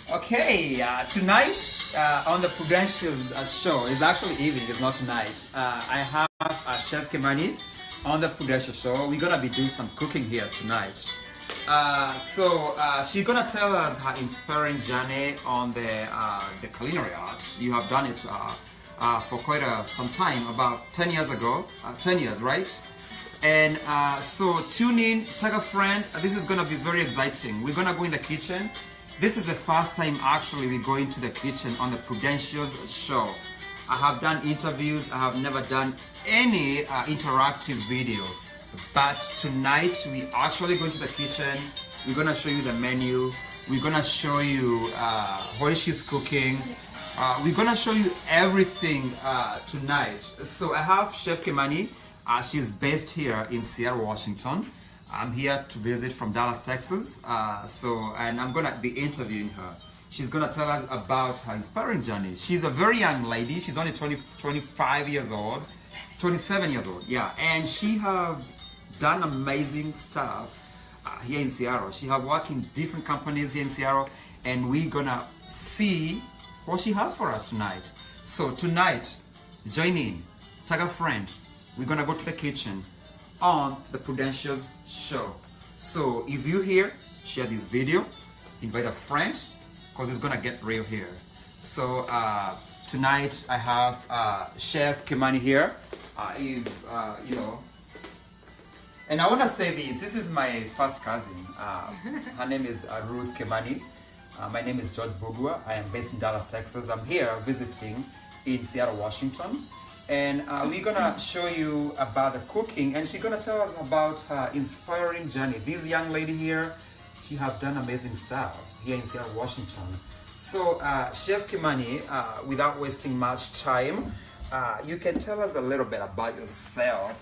Okay, tonight on the Prudentials show, it's actually evening, it's not tonight. I have Chef Kimani on the Prudentials show. We're gonna be doing some cooking here tonight. She's gonna tell us her inspiring journey on the culinary art. You have done it for quite some time, about 10 years ago. 10 years, right? And so tune in, tag a friend. This is gonna be very exciting. We're gonna go in the kitchen. This is the first time actually we go into the kitchen on the Prudentials show. I have done interviews, I have never done any interactive video. But tonight we actually go into the kitchen. We're gonna show you the menu. We're gonna show you what she's cooking. We're gonna show you everything tonight. So I have Chef Kimani. She's based here in Seattle, Washington. I'm here to visit from Dallas, Texas. And I'm gonna be interviewing her. She's gonna tell us about her inspiring journey. She's a very young lady. She's only 25 years old, 27 years old, yeah. And she have done amazing stuff here in Seattle. She have worked in different companies here in Seattle, and we're gonna see what she has for us tonight. So tonight, join in, tag a friend. We're gonna go to the kitchen on the Prudentials show. So if you here, share this video, invite a friend, because it's gonna get real here. So tonight I have Chef Kimani here. You know, and I want to say this is my first cousin. Her name is Ruth Kimani. My name is George Bogua. I am based in Dallas, Texas. I'm here visiting in Seattle, Washington. And we're gonna show you about the cooking, and she's gonna tell us about her inspiring journey. This young lady here, she have done amazing stuff here in Seattle, Washington. So Chef Kimani, without wasting much time, you can tell us a little bit about yourself,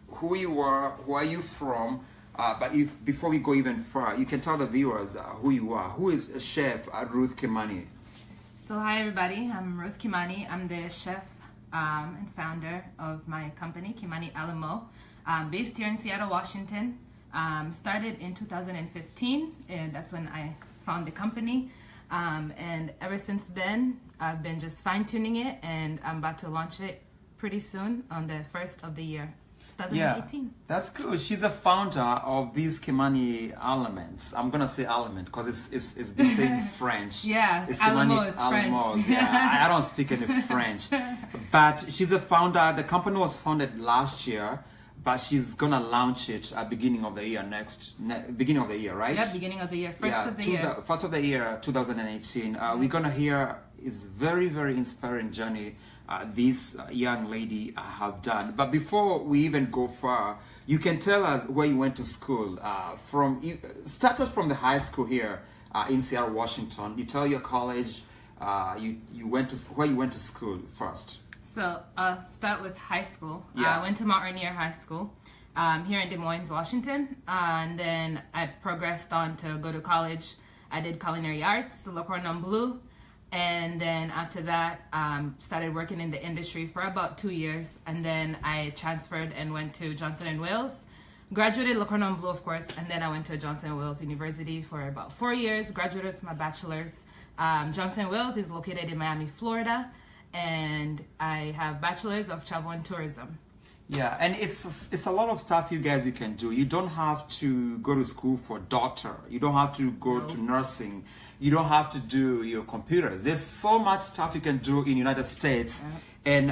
who you are, where you from, but before we go even far, you can tell the viewers who you are. Who is Chef Ruth Kimani? So hi everybody, I'm Ruth Kimani. I'm the chef and founder of my company, Kimani Aliments, based here in Seattle, Washington. Started in 2015, and that's when I found the company. And ever since then, I've been just fine-tuning it, and I'm about to launch it pretty soon on the 1st of the year, 2018. Yeah, that's good. She's a founder of these Kimani Aliments. I'm gonna say Aliment because it's been said in French. Yeah, it's Aliments, French. Yeah, I don't speak any French. But she's a founder. The company was founded last year, but she's gonna launch it at beginning of the year beginning of the year, right? Yeah, beginning of the year, first of the year, 2018. We're gonna hear is very, very inspiring journey this young lady have done. But before we even go far, you can tell us where you went to school. You started from the high school here in Seattle, Washington. You tell your college, where you went to school first. So I'll start with high school. Yeah. I went to Mount Rainier High School here in Des Moines, Washington. And then I progressed on to go to college. I did culinary arts, Le Cordon Bleu. And then after that, started working in the industry for about 2 years. And then I transferred and went to Johnson & Wales. Graduated Le Cordon Bleu, of course. And then I went to Johnson & Wales University for about 4 years. Graduated with my bachelor's. Johnson & Wales is located in Miami, Florida. And I have bachelor's of travel and tourism. Yeah, and it's a lot of stuff you can do. You don't have to go to school for doctor. You don't have to go to nursing. You don't have to do your computers. There's so much stuff you can do in United States. And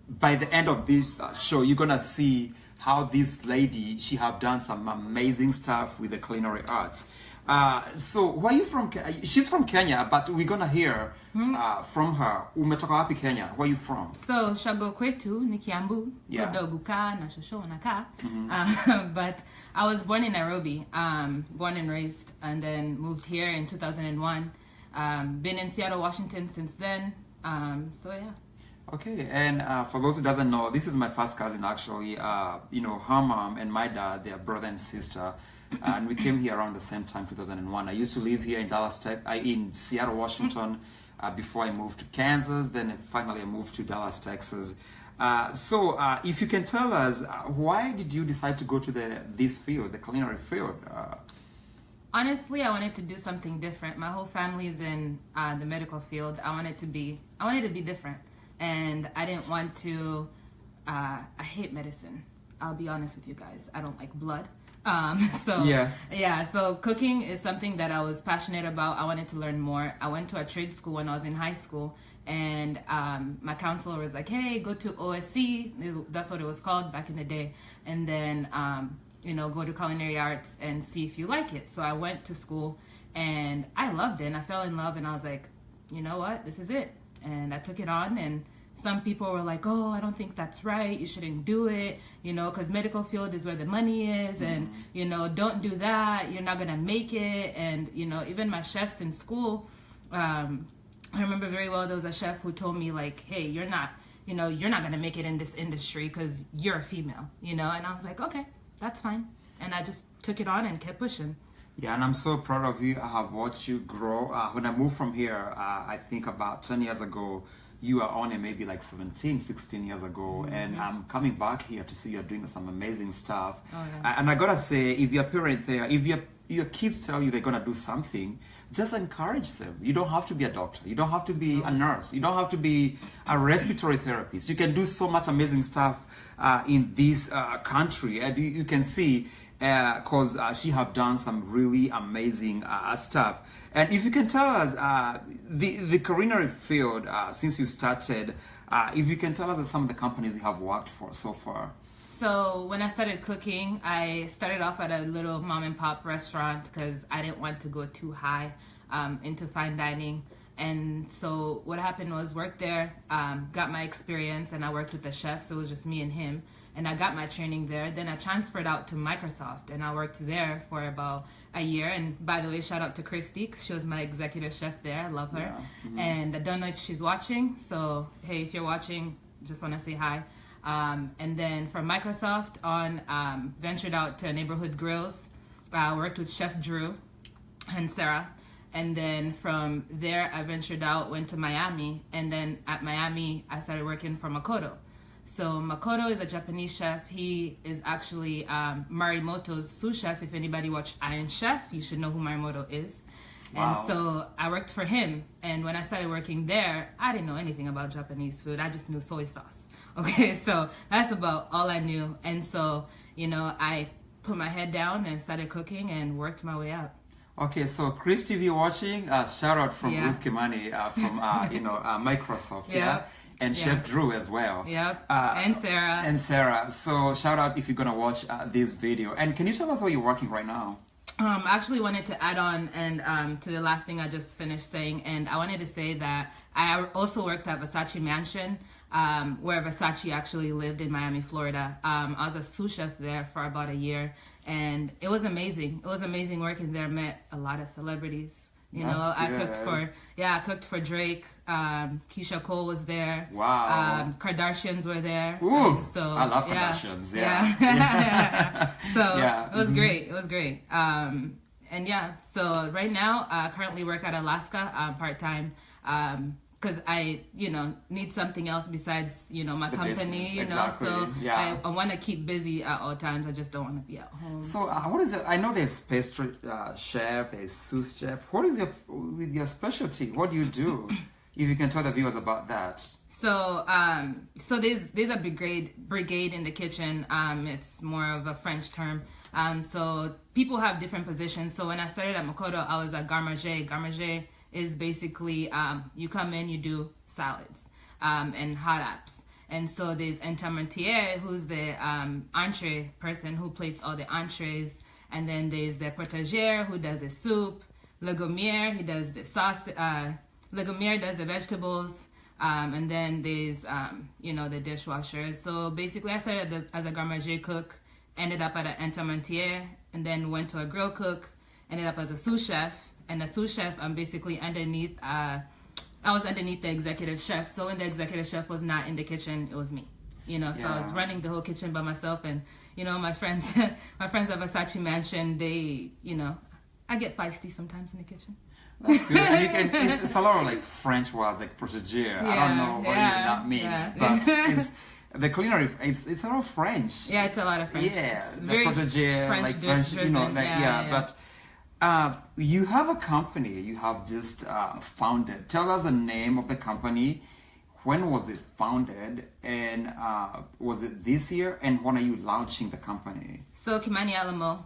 by the end of this show, you're gonna see how this lady, she have done some amazing stuff with the culinary arts. So where are you from? She's from Kenya, but we're gonna hear from her. Umetoka wapi Kenya? Where are you from? So shago kwetu ni Kiambu, yeah. Kudoguka na shosho naka. But I was born in Nairobi, born and raised, and then moved here in 2001. Been in Seattle, Washington since then. So yeah. Okay, and for those who doesn't know, this is my first cousin actually. You know, her mom and my dad, they're brother and sister. And we came here around the same time, 2001. I used to live here in in Seattle, Washington, before I moved to Kansas. Then finally I moved to Dallas, Texas. So if you can tell us, why did you decide to go to this field, the culinary field? Honestly, I wanted to do something different. My whole family is in the medical field. I wanted to be different, and I didn't want to. I hate medicine. I'll be honest with you guys. I don't like blood. So cooking is something that I was passionate about. I wanted to learn more. I went to a trade school when I was in high school, and my counselor was like, hey, go to OSC. That's what it was called back in the day. And then, go to culinary arts and see if you like it. So I went to school, and I loved it, and I fell in love, and I was like, you know what, this is it. And I took it on, and some people were like, oh, I don't think that's right. You shouldn't do it, because medical field is where the money is. And, don't do that. You're not going to make it. And, even my chefs in school, I remember very well there was a chef who told me, like, hey, you're not going to make it in this industry because you're a female, And I was like, okay, that's fine. And I just took it on and kept pushing. Yeah, and I'm so proud of you. I have watched you grow. When I moved from here, I think about 10 years ago, you were only maybe like 17, 16 years ago, and I'm coming back here to see you're doing some amazing stuff. Oh, yeah. And I gotta say, if you're a parent there, if your kids tell you they're gonna do something, just encourage them. You don't have to be a doctor. You don't have to be a nurse. You don't have to be a respiratory therapist. You can do so much amazing stuff in this country, and you can see because she have done some really amazing stuff. And if you can tell us, the culinary field, since you started, if you can tell us some of the companies you have worked for so far. So when I started cooking, I started off at a little mom and pop restaurant because I didn't want to go too high into fine dining. And so what happened was worked there, got my experience, and I worked with the chef, so it was just me and him. And I got my training there. Then I transferred out to Microsoft, and I worked there for about a year. And by the way, shout out to Christy, 'cause she was my executive chef there. I love her. Yeah. Mm-hmm. And I don't know if she's watching. So, hey, if you're watching, just want to say hi. And then from Microsoft on, ventured out to Neighborhood Grills. Worked with Chef Drew and Sarah. And then from there, I ventured out, went to Miami. And then at Miami, I started working for Makoto. So Makoto is a Japanese chef. He is actually Marimoto's sous chef. If anybody watched Iron Chef, you should know who Marimoto is. Wow. And so I worked for him. And when I started working there, I didn't know anything about Japanese food. I just knew soy sauce. Okay, so that's about all I knew. And so, I put my head down and started cooking and worked my way up. Okay, so Christy, if you're watching, shout out from Ruth Kimani from Microsoft. Yeah. And Chef Drew as well. Yep. And Sarah. And Sarah. So shout out if you're gonna watch this video. And can you tell us what you're working right now? I actually wanted to add on and to the last thing I just finished saying, and I wanted to say that I also worked at Versace Mansion, where Versace actually lived in Miami, Florida. I was a sous chef there for about a year, and it was amazing. It was amazing working there. Met a lot of celebrities. I cooked for Drake. Keisha Cole was there. Wow. Kardashians were there. Ooh, so I love Kardashians. Yeah. So it was great. It was great. So right now, I currently work at Alaska part-time because I, need something else besides, my company, business, exactly. So I want to keep busy at all times. I just don't want to be at home. So what is it? I know there's pastry chef, there's sous chef. What is your specialty? What do you do? If you can tell the viewers about that. So there's a brigade in the kitchen. It's more of a French term. So people have different positions. So when I started at Makoto, I was a garde-manger. Garde-manger is basically you come in, you do salads and hot apps. And so there's intermediaire, who's the entree person who plates all the entrees. And then there's the portagère, who does the soup. Legumière, he does the sauce. Legumière does the vegetables. And then there's, the dishwashers. So basically, I started as a garde-manger cook, ended up at an intermediaire, and then went to a grill cook, ended up as a sous chef. And the sous chef, I'm basically underneath, I was underneath the executive chef. So when the executive chef was not in the kitchen, it was me. So I was running the whole kitchen by myself. And, my friends, at Versace Mansion, they, I get feisty sometimes in the kitchen. That's good. And it's a lot of like French words, like protégé. I don't know what even that means, but the culinary, it's a lot of French. Yeah, it's a lot of French. Yeah, it's the protégé, like French, driven. but You have a company you have just founded. Tell us the name of the company. When was it founded? And was it this year? And when are you launching the company? So Kimani Alamo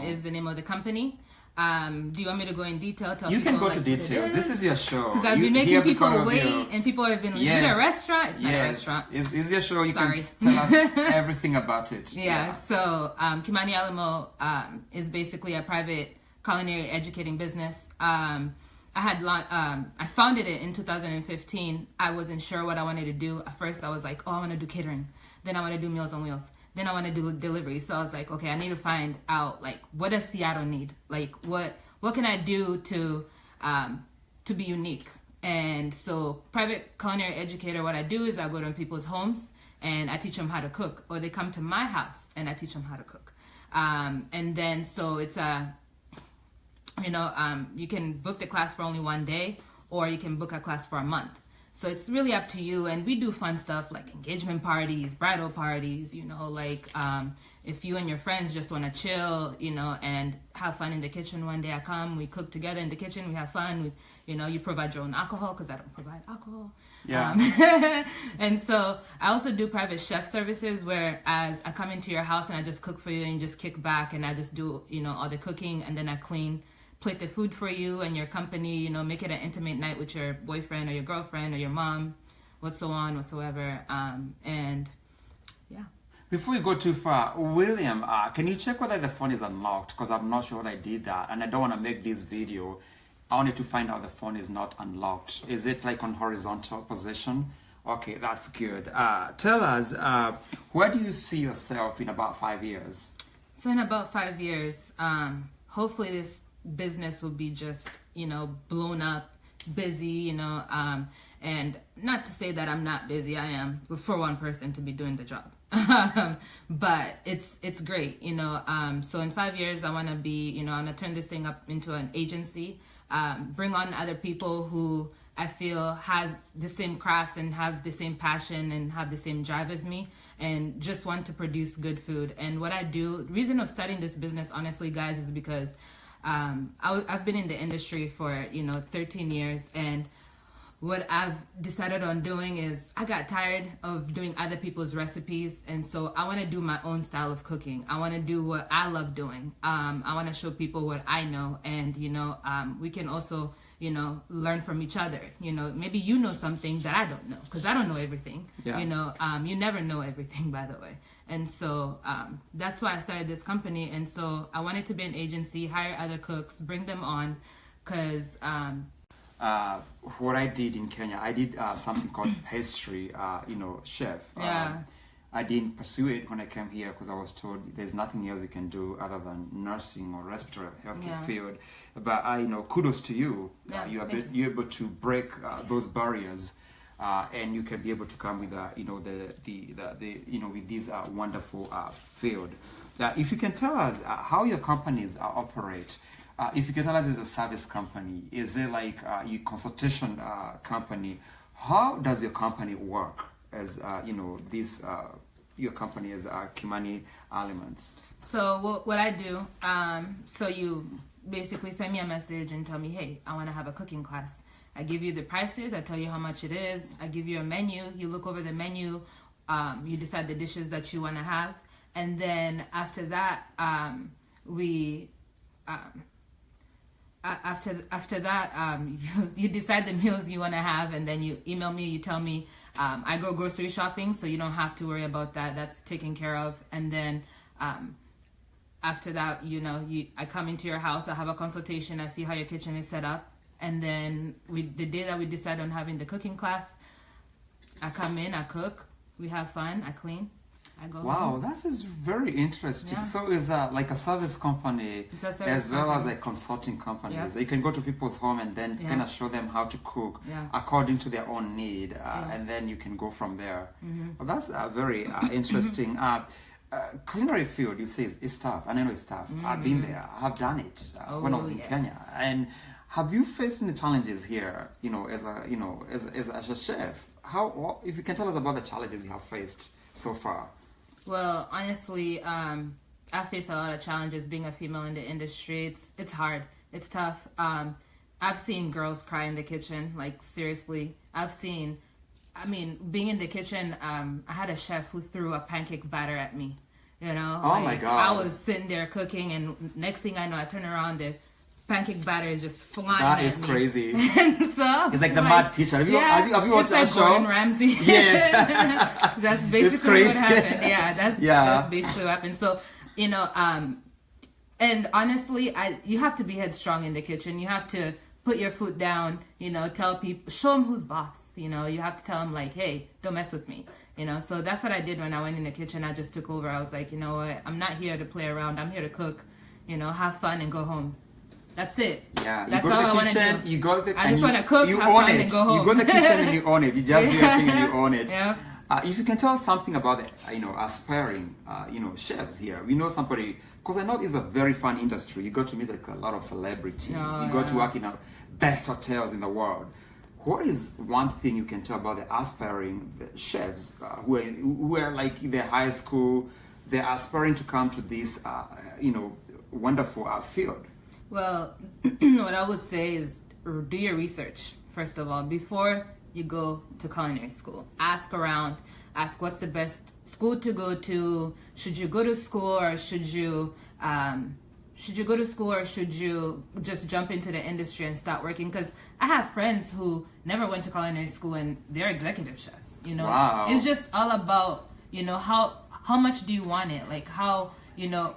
is the name of the company. Do you want me to go in detail? You can go to details. This is your show. Because I've been making people wait, and people have been like, yes. Is it a restaurant? It's not a restaurant. It's your show. You can tell us everything about it. Yeah. So Kimani Alamo is basically a private culinary educating business. I founded it in 2015. I wasn't sure what I wanted to do. At first, I was like, oh, I want to do catering. Then I want to do Meals on Wheels. Then I want to do delivery. So I was like, okay, I need to find out, like, what does Seattle need? Like, what can I do to be unique? And so private culinary educator, what I do is I go to people's homes and I teach them how to cook. Or they come to my house and I teach them how to cook. And then so it's you can book the class for only one day, or you can book a class for a month. So it's really up to you. And we do fun stuff like engagement parties, bridal parties, if you and your friends just want to chill, and have fun in the kitchen. One day I come, we cook together in the kitchen, we have fun. You provide your own alcohol because I don't provide alcohol. Yeah. And so I also do private chef services, whereas I come into your house and I just cook for you and you just kick back and I just do, all the cooking, and then I plate the food for you and your company, make it an intimate night with your boyfriend or your girlfriend or your mom, whatsoever. And yeah. Before we go too far, William, can you check whether the phone is unlocked? Because I'm not sure that I did that, and I don't want to make this video. I wanted to find out the phone is not unlocked. Is it like on horizontal position? Okay, that's good. Tell us, where do you see yourself in about 5 years? So in about 5 years, hopefully this business will be just, blown up, busy, and not to say that I'm not busy, I am, but for one person to be doing the job. But it's great, so in 5 years I want to be, I want to turn this thing up into an agency, bring on other people who I feel has the same crafts and have the same passion and have the same drive as me, and just want to produce good food. And what I do, the reason of starting this business, honestly, guys, is because I've been in the industry for 13 years, and what I've decided on doing is I got tired of doing other people's recipes, and so I want to do my own style of cooking. I want to do what I love doing. I want to show people what I know, and we can also learn from each other. Maybe you know something that I don't know, because I don't know everything. Yeah. You never know everything, by the way. And so that's why I started this company. And so I wanted to be an agency, hire other cooks, bring them on, because what I did in Kenya, I did something called pastry, chef. Yeah. I didn't pursue it when I came here because I was told there's nothing else you can do other than nursing or respiratory healthcare field. But kudos to you. Yeah, you're able to break those barriers, and you can be able to come with with this wonderful field. If you can tell us how your companies operate. If you can tell us, it's a service company. Is it like your consultation company? How does your company work? As your company is Kimani Aliments. So what I do, so you basically send me a message and tell me, hey, I want to have a cooking class. I give you the prices. I tell you how much it is. I give you a menu. You look over the menu. You decide the dishes that you want to have, and then after that, you decide the meals you want to have, and then you email me. You tell me. I go grocery shopping, so you don't have to worry about that. That's taken care of. And then after that, I come into your house. I have a consultation. I see how your kitchen is set up. And then the day that we decide on having the cooking class, I come in, I cook, we have fun, I clean, I go home. Wow, that is very interesting. Yeah. So it's like a service company as well as a consulting company. Yeah. So you can go to people's home and then kind of show them how to cook according to their own need, and then you can go from there. Mm-hmm. Well, that's very interesting. Culinary field, you say, is tough. I know it's tough. Mm-hmm. I've been there. I've done it when I was in Kenya. And have you faced any challenges here? As a chef, if you can tell us about the challenges you have faced so far. Well, honestly, I face a lot of challenges being a female in the industry. It's hard. It's tough. I've seen girls cry in the kitchen. Like, seriously. Being in the kitchen, I had a chef who threw a pancake batter at me. You know? Oh, my God. I was sitting there cooking, and next thing I know, I turn around, the pancake batter is just flying That at is me. crazy. And so It's like the Mad Kitchen. Have you watched that it's show? like Gordon Ramsay. Yes. That's basically what happened. Yeah, that's basically what happened. So, you know, and honestly, you have to be headstrong in the kitchen. You have to put your foot down, you know, tell people, show them who's boss. You know, you have to tell them, like, hey, don't mess with me. You know, so that's what I did when I went in the kitchen. I just took over. I was like, you know what, I'm not here to play around. I'm here to cook, you know, have fun and go home. That's it. Yeah, that's you go all to I the want to kitchen, do. you go to the I just want to cook, you have own fun, it. and go home. You go to the kitchen and you own it. You just do your thing and you own it. Yeah. If you can tell us something about the, aspiring, chefs here. We know somebody, because I know it's a very fun industry. You go to meet like a lot of celebrities. You go to work in the best hotels in the world. What is one thing you can tell about the aspiring chefs who are like in their high school, they're aspiring to come to this, wonderful field? Well, what I would say is do your research, first of all, before you go to culinary school. Ask around. Ask what's the best school to go to. Should you go to school, or should you go to school, or should you just jump into the industry and start working? Because I have friends who never went to culinary school and they're executive chefs. You know, wow. It's just all about, you know, how much do you want it? Like, how, you know,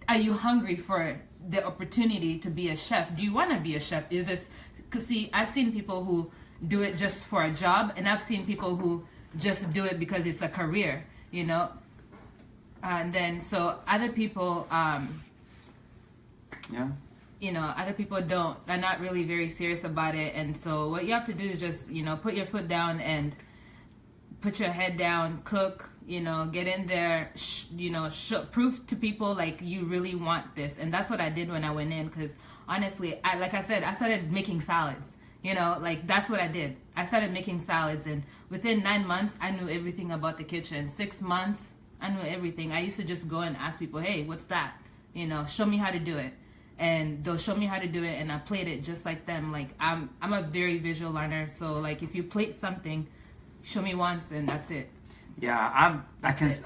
are you hungry for the opportunity to be a chef? Do you want to be a chef? Is this, because see, I've seen people who do it just for a job, and I've seen people who just do it because it's a career, you know. And then so other people, you know, other people are not really very serious about it. And so what you have to do is just, you know, put your foot down and put your head down, cook, you know, get in there, prove to people like you really want this. And that's what I did when I went in, because honestly, I started making salads. You know, like, that's what I did. I started making salads, and within 9 months, I knew everything about the kitchen. 6 months, I knew everything. I used to just go and ask people, hey, what's that? You know, show me how to do it. And they'll show me how to do it, and I played it just like them. Like, I'm a very visual learner, so, like, if you plate something, show me once, and that's it. Yeah,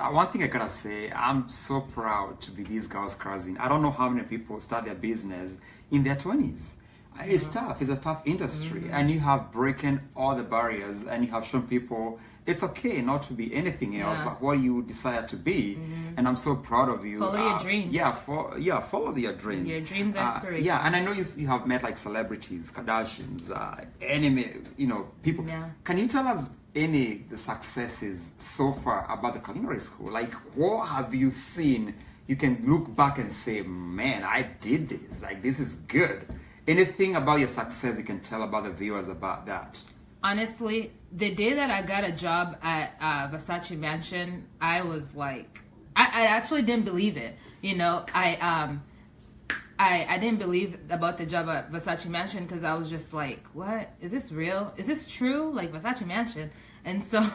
one thing I gotta say, I'm so proud to be this girl's cousin. I don't know how many people start their business in their 20s. It's tough. It's a tough industry, and you have broken all the barriers, and you have shown people it's okay not to be anything else, but what you desire to be. And I'm so proud of you. Follow your dreams. Follow your dreams. Your dreams, aspirations. Yeah, and I know you have met like celebrities, Kardashians, anime, you know, people. Yeah. Can you tell us any the successes so far about the culinary school? Like, what have you seen? You can look back and say, man, I did this. Like, this is good. Anything about your success you can tell about the viewers about that? Honestly, the day that I got a job at Versace Mansion, I was like, I actually didn't believe it. You know, I didn't believe about the job at Versace Mansion, because I was just like, what? Is this real? Is this true? Like, Versace Mansion? And so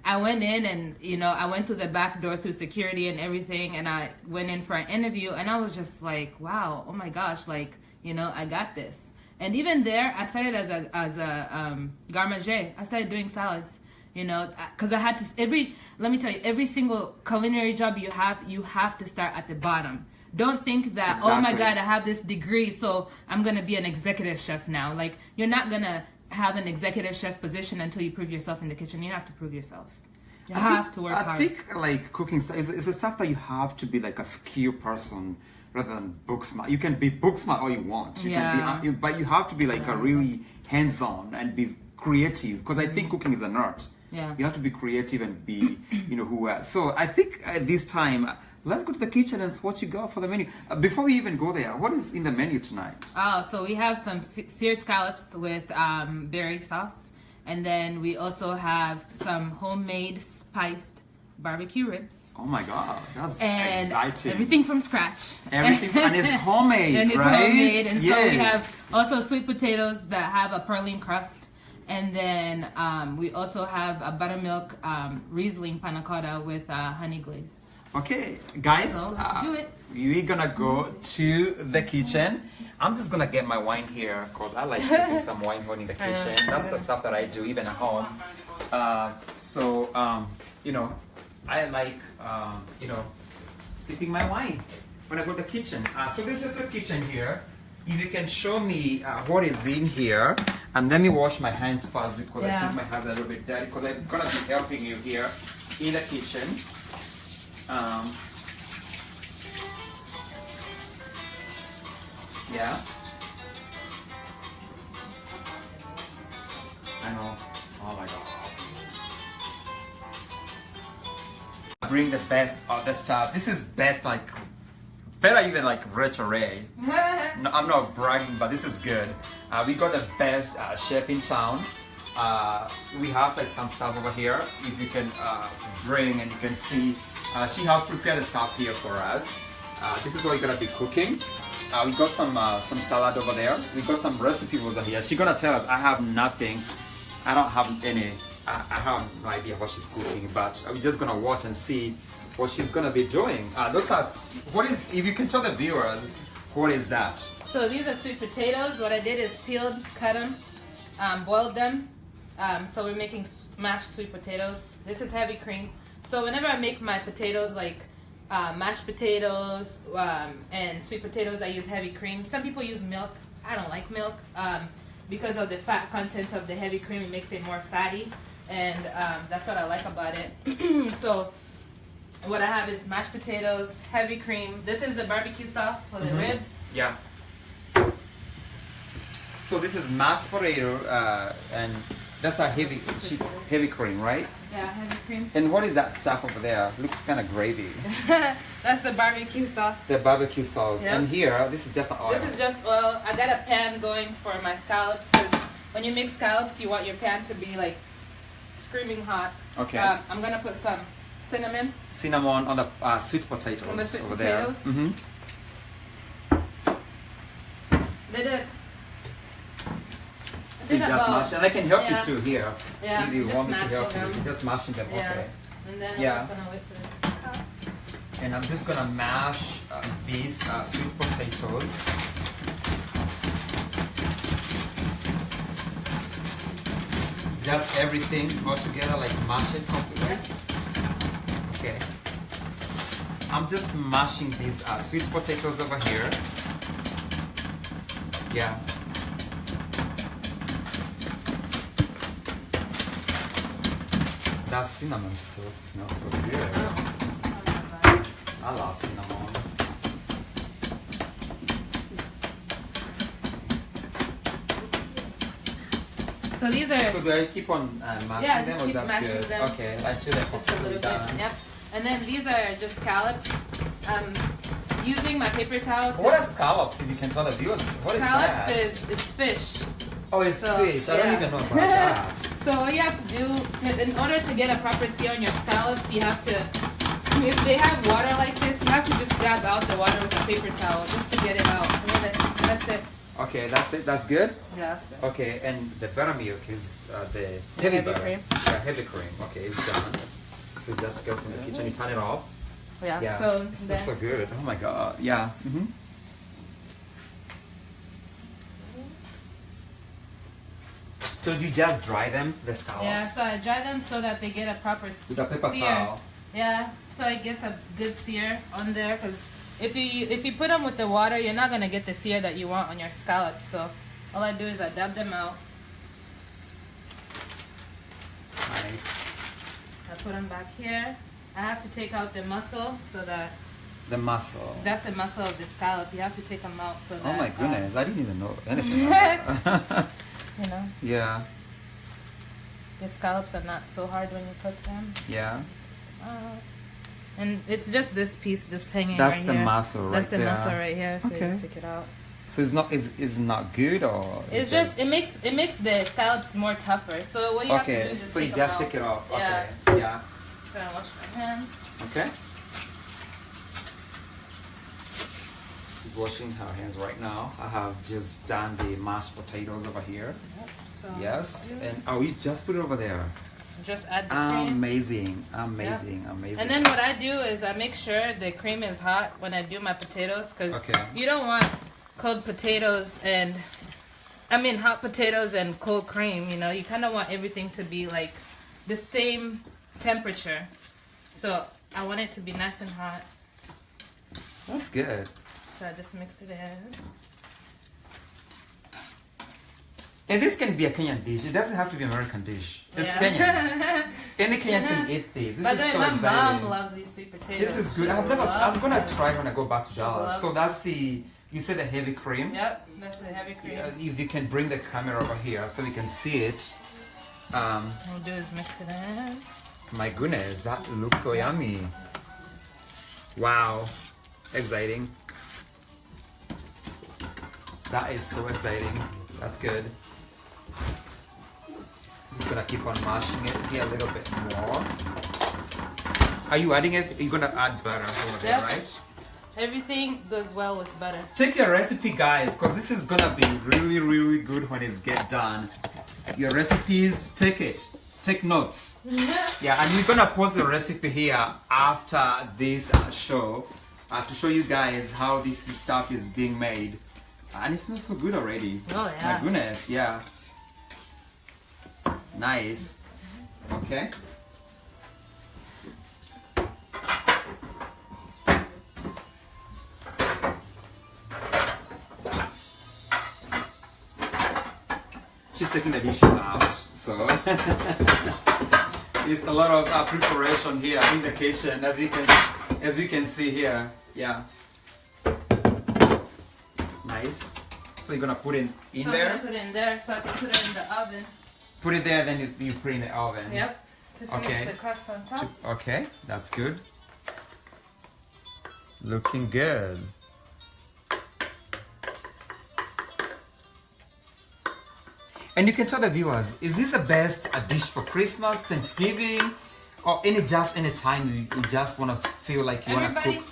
I went in, and, you know, I went through the back door through security and everything, and I went in for an interview, and I was just like, wow, oh my gosh, like, you know, I got this. And even there, I started as a garde-manger. I started doing salads, you know, because I had to, let me tell you, every single culinary job you have to start at the bottom. Don't think that, oh my God, I have this degree, so I'm going to be an executive chef now. Like, you're not going to have an executive chef position until you prove yourself in the kitchen. You have to prove yourself. You have to work hard. I think, like, cooking is the stuff that you have to be like a skilled person rather than book smart. You can be book smart all you want. Can be, but you have to be like a really hands-on and be creative, because I think cooking is an art. Yeah. You have to be creative and be, you know, who are. So I think at this time, let's go to the kitchen and see what you got for the menu. Before we even go there, what is in the menu tonight? Oh, so we have some seared scallops with berry sauce. And then we also have some homemade spiced barbecue ribs. Oh my God, that's and exciting. Everything from scratch. Everything, and it's homemade, and it's right? homemade. And so we have also sweet potatoes that have a praline crust. And then we also have a buttermilk Riesling panna cotta with honey glaze. Okay, guys, So let's do it. we're gonna go to the kitchen. I'm just gonna get my wine here because I like sipping some wine in the kitchen. That's the stuff that I do even at home. You know, I like sipping my wine when I go to the kitchen. So this is the kitchen here. If you can show me what is in here, and let me wash my hands first because I think my hands are a little bit dirty because I'm gonna be helping you here in the kitchen. Yeah. I know. Oh my god. Bring the best of the stuff. This is best, like better even like Rachel Ray. No, I'm not bragging, but this is good. We got the best chef in town. We have like some stuff over here. If you can bring and you can see, she has prepared the stuff here for us. This is what we're gonna be cooking. We got some salad over there. We got some recipe over here. She's gonna tell us. I have nothing. I don't have any. I have no idea what she's cooking, but we're just gonna watch and see what she's gonna be doing. Those are what is. If you can tell the viewers, what is that? So these are sweet potatoes. What I did is peeled, cut them, boiled them. So we're making mashed sweet potatoes. This is heavy cream. So whenever I make my potatoes, like mashed potatoes and sweet potatoes, I use heavy cream. Some people use milk. I don't like milk because of the fat content of the heavy cream. It makes it more fatty, and that's what I like about it. So what I have is mashed potatoes, heavy cream. This is the barbecue sauce for the ribs. Yeah. So this is mashed potato and that's a heavy cream, right? Yeah, heavy cream. And what is that stuff over there? Looks kind of gravy. That's the barbecue sauce. The barbecue sauce. Yep. And here, this is just the oil. This is just oil. I got a pan going for my scallops because when you make scallops, you want your pan to be like screaming hot. Okay. I'm gonna put some cinnamon. Cinnamon on the sweet potatoes On the sweet over potatoes. there. They did. So you just mash, and I can help you too here. Yeah, if you just want me to mashing help you, them. just mashing them. Yeah. Okay. And then I'm just gonna wait for this to cook. And I'm just gonna mash these sweet potatoes. Just everything all together, like mash it completely. Yeah. Okay. I'm just mashing these sweet potatoes over here. Yeah. That cinnamon sauce smells so good. I love cinnamon. So these are. So do I keep on mashing Yeah, them, just or keep that's mashing good? them. Okay, until they're Just a completely little done. bit. Yep. And then these are just scallops. Using my paper towel. What are scallops? If you can tell the viewers, what is that? Scallops is fish. Oh, it's fish. I don't even know about that. So what you have to do, in order to get a proper sear on your scallops, you have to, if they have water like this, you have to just grab out the water with a paper towel just to get it out. And then that's it. Okay, that's it. That's good. Yeah. That's good. Okay, and the buttermilk is the heavy butter. cream. Yeah, heavy cream. Okay, it's done. So just go from the kitchen. You turn it off. Yeah. Yeah, So it smells so good. Oh my god. Yeah. So do you just dry them, the scallops? yeah. So I dry them so that they get a proper With a paper sear. towel. Yeah. So it gets a good sear on there because if you put them with the water, you're not gonna get the sear that you want on your scallops. So all I do is I dab them out. Nice. I put them back here. I have to take out the muscle so that The muscle. that's the muscle of the scallop. You have to take them out so that. Oh my goodness, I didn't even know anything about that. You know, Yeah. the scallops are not so hard when you cook them. Yeah. And it's just this piece just hanging That's right the here. muscle right That's the there. muscle right here. So Okay. you just take it out. So it's not good, or It's just it makes the scallops more tougher. So what you have to do okay. is just So you take them just out. take it off. Yeah. Okay. Yeah. So I wash my hands. Okay. She's washing her hands right now. I have just done the mashed potatoes over here. So Yes. And oh, you just put it over there. Just add the cream. Amazing. And then what I do is I make sure the cream is hot when I do my potatoes, because you don't want cold potatoes and hot potatoes and cold cream. You know, you kind of want everything to be like the same temperature. So I want it to be nice and hot. That's good. So I just mix it in. And this can be a Kenyan dish. It doesn't have to be an American dish. It's Kenyan. Any Kenyan can eat this. This is so exciting. My mom loves these sweet potatoes. This is good. I'm gonna try when I go back to Dallas. So that's the, you said the heavy cream? Yep, that's the heavy cream. If you can bring the camera over here so we can see it. What we'll do is mix it in. My goodness, that looks so yummy. Wow. Exciting. That is so exciting. That's good. Just gonna keep on mashing it here a little bit more. Are you adding it? You're gonna add butter over there, right? Everything goes well with butter. Check your recipe, guys, because this is gonna be really, really good when it's get done. Your recipes, take notes. Yeah, and we're gonna post the recipe here after this show to show you guys how this stuff is being made. And it smells so good already. Oh yeah. My goodness, yeah. Nice. Okay. She's taking the dishes out, so it's a lot of preparation here in the kitchen, as you can see here. Yeah. Nice. So you're gonna put it in there? I'm gonna put it in there so I can put it in the oven. Put it there, then you put it in the oven. Yep. To finish the crust on top. Okay, that's good. Looking good. And you can tell the viewers, is this the best dish for Christmas, Thanksgiving, or any time you just want to feel like you want to cook?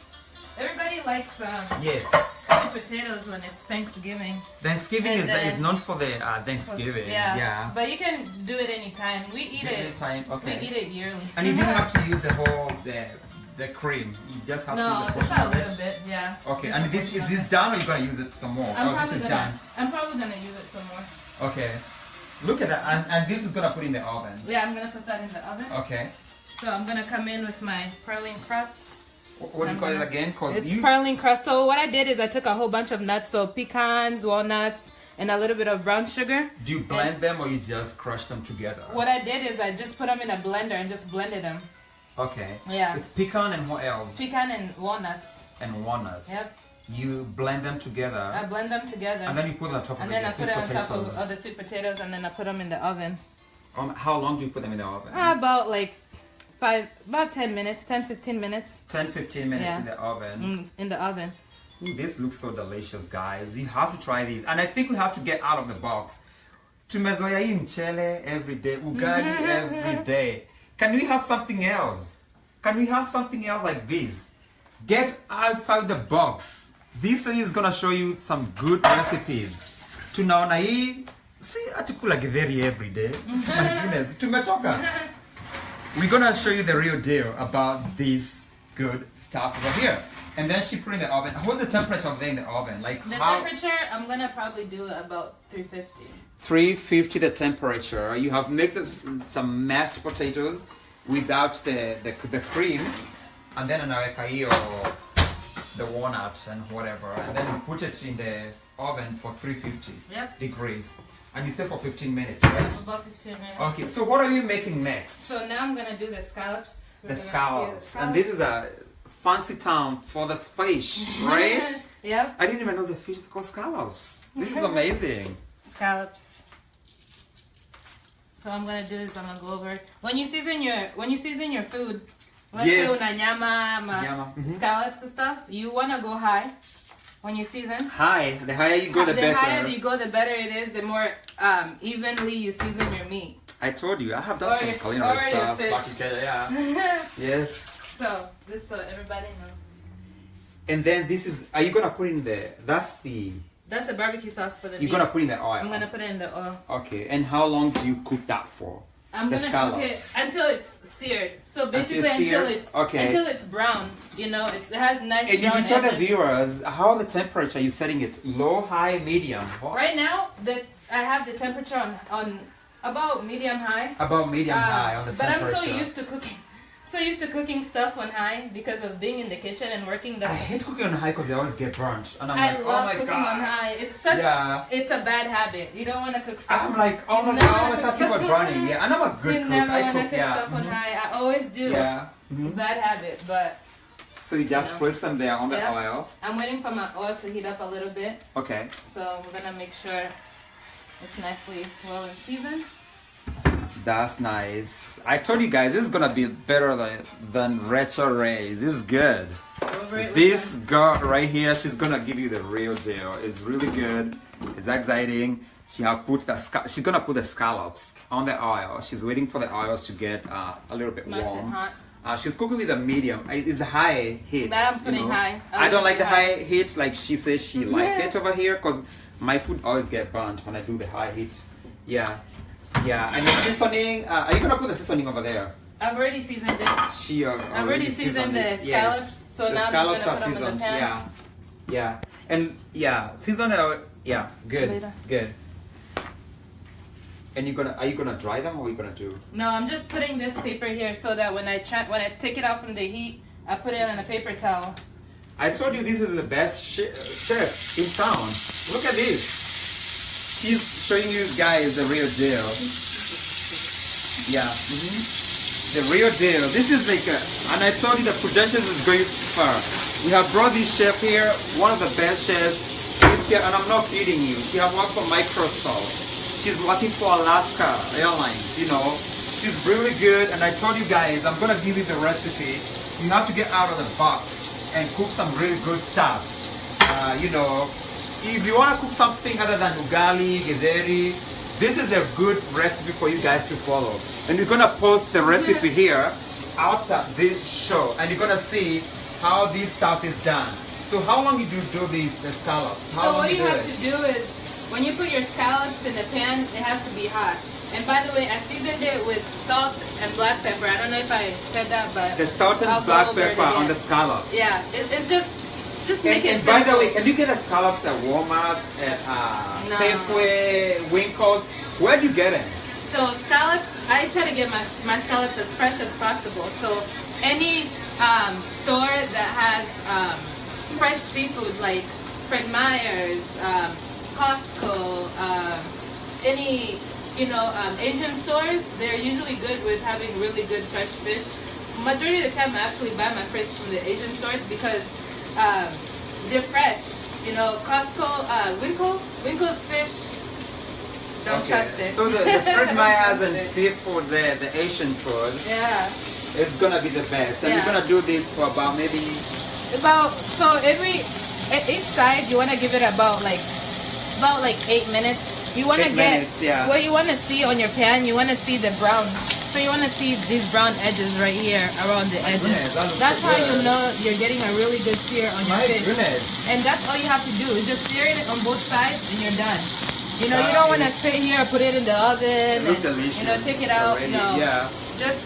Everybody likes yes. sweet potatoes when it's Thanksgiving. Thanksgiving is known for the Thanksgiving. Yeah. But you can do it anytime. We eat it anytime. Okay. We eat it yearly. And you didn't have to use the whole the cream. You just have to use a portion of it. Little bit. Yeah. Okay. And is this done, or you gonna use it some more? I'm probably gonna use it some more. Okay. Look at that. And this is gonna put in the oven. Yeah, I'm gonna put that in the oven. Okay. So I'm gonna come in with my praline crust. What do you call it again? It's praline crust. So what I did is I took a whole bunch of nuts, so pecans, walnuts, and a little bit of brown sugar. Do you blend them, or you just crush them together? What I did is I just put them in a blender and just blended them. Okay. Yeah. It's pecan and what else? Pecan and walnuts. And walnuts. Yep. You blend them together. I blend them together. And then you put them on top of the sweet potatoes. And then I put it on top of the sweet potatoes, and then I put them in the oven. How long do you put them in the oven? About like about 10 minutes, 10-15 minutes. 10-15 minutes in the oven. In the oven. Ooh, this looks so delicious, guys. You have to try these. And I think we have to get out of the box. Tumezoea hii mchele every day, ugali every day. Can we have something else? Can we have something else like this? Get outside the box. This is gonna show you some good recipes. Tunaona hii, see atukula githeri every day. My goodness, tumechoka. We're gonna show you the real deal about this good stuff over here. And then she put in the oven. What's the temperature of in the oven? Like the temperature, I'm gonna probably do about 350. 350 the temperature. You have made some mashed potatoes without the cream, and then anaweka hiyo the walnut and whatever, and then you put it in the oven for 350 degrees. And you said for 15 minutes, right? About 15 minutes. Okay, so what are you making next? So now I'm going to do the scallops. The scallops. And this is a fancy term for the fish, right? Yep. I didn't even know the fish is called scallops. This is amazing. Scallops. So I'm going to do is I'm going to go over. When you season your food, let's say una nyama, scallops and stuff, you want to go high. When you season, the higher you go, the better. The higher you go, the better it is. The more evenly you season your meat. I told you, I have done some culinary stuff back in Kenya. Yeah. Yes. So everybody knows. And then this is. Are you gonna put in the? That's the barbecue sauce for the meat. You're gonna put in the oil. I'm gonna put it in the oil. Okay. And how long do you cook that for? I'm the gonna scallops? cook it until it's seared. So basically seared? until it's brown. You know, it has nice And if brown you tell the edges. viewers, how the temperature are you setting it? Low, high, medium? What? Right now, I have the temperature on about medium high. About medium high on the but temperature. I'm so used to cooking stuff on high because of being in the kitchen and working. I hate cooking on high because they always get burnt. And I'm I like, love oh my cooking god. on high. It's such it's a bad habit. You don't want to cook stuff. I'm like, oh my god, I always have people burning. Yeah, and I'm a good You cook. never I want to cook, cook yeah. stuff on high. I always do. Yeah. Bad habit, but So you just place them there on the Yeah. oil. I'm waiting for my oil to heat up a little bit. Okay. So we're gonna make sure it's nicely well and seasoned. That's nice. I told you guys this is gonna be better than Rachel Ray's. This is good. Over it with This girl right here, she's gonna give you the real deal. It's really good. It's exciting. She's gonna put the scallops on the oil. She's waiting for the oils to get a little bit nice and warm. hot. She's cooking with a medium. It's a high heat. But I'm putting high. I don't like the high. high heat. Like she says she like it over here because my food always get burnt when I do the high heat. Yeah, yeah. And the seasoning. Are you gonna put the seasoning over there? I've already seasoned it. I've already seasoned the it. scallops, Yes. so the now I'm scallops just are gonna put them in the seasoned. pan. Yeah, yeah, and yeah, season it. Yeah, good, Later. good. And are you gonna dry them or are you gonna do? No, I'm just putting this paper here so that when I take it out from the heat, I put it on a paper towel. I told you this is the best chef in town. Look at this. She's showing you guys the real deal. Yeah. The real deal. This is like and I told you that Prudentials is going far. We have brought this chef here, one of the best chefs. She's here, and I'm not kidding you. She has worked for Microsoft. She's working for Alaska Airlines, you know. She's really good, and I told you guys, I'm gonna give you the recipe. You have to get out of the box and cook some really good stuff. You know, if you wanna cook something other than ugali, githeri, this is a good recipe for you guys to follow. And we're gonna post the recipe here after this show, and you're gonna see how this stuff is done. So how long did you do the scallops? How So long what you do have it? to do is, when you put your scallops in the pan, it has to be hot. And by the way, I seasoned it with salt and black pepper. I don't know if I said that, but The salt and I'll go black over it pepper on again. the scallops. Yeah, it's just make it And by the simple. way, can you get the scallops at Walmart, at No. Safeway, Winkles? Where do you get it? So scallops, I try to get my scallops as fresh as possible. So any store that has fresh seafood like Fred Meyer's, Costco, any Asian stores, they're usually good with having really good fresh fish. Majority of the time, I actually buy my fish from the Asian stores because they're fresh. You know, Costco, Winkle's fish. Don't trust it. So the Fred Meyer's and seafood there, the Asian food, Yeah. it's gonna be the best. And Yeah. you're gonna do this for about maybe Each side you want to give it about 8 minutes. You want to 8 get minutes, yeah. what you want to see on your pan. You want to see the brown. So you want to see these brown edges right here around the edges. goodness, that looks That's so how good. you know you're getting a really good sear on your My fish. goodness. And that's all you have to do is just sear it on both sides and you're done. You know, you That don't want to is- sit here, put it in the oven, It looks and delicious. take it out. already. No, Yeah. just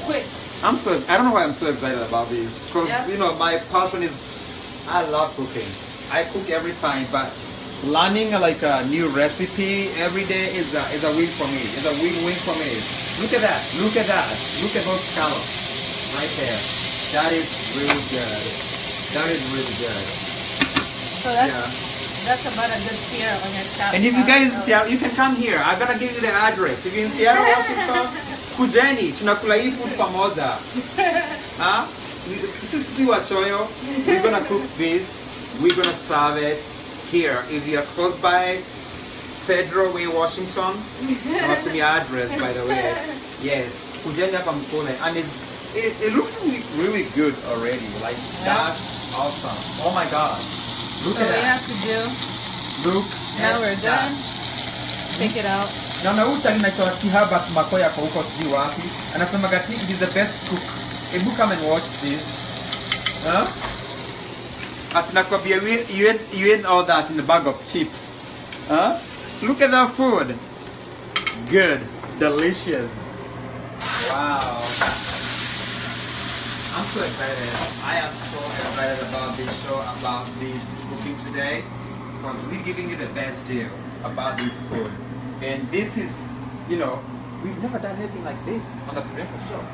quick. I don't know why I'm so excited about this. Because, Yeah. my passion is, I love cooking. I cook every time, but learning like a new recipe every day is a win for me. It's a win-win for me. Look at that. Look at that. Look at those scallops right there. That is really good. That is really good. So that's about a good sear on your scallops. And if you guys in Seattle, you can come here. I'm gonna give you the address. If you're in Seattle, Washington, kujeni, tunakula hii food pamoja. Huh? Sisi wachoyo. We're gonna cook this. We're gonna serve it here. If you're close by Federal Way, Washington, not to the address, by the way. Yes, kujeni hapa mkule, and it looks really good already. Like that's awesome. Oh my God! Look So at what you that. have to do, Look. now at we're that. done. Take it out. Na huyu tani naitwa Kihabat Makoya kwa huko sijui wapi. Anasema gati he's the best cook. Ebu come and watch this. Huh? Ati nakwambia you ate all that in a bag of chips. Huh? Look at that food. Good. Delicious. Wow. I'm so excited. I am so excited about this show, about this cooking today, because we're giving you the best deal about this food. And this is, you know, we've never done anything like this on the Prudentials show.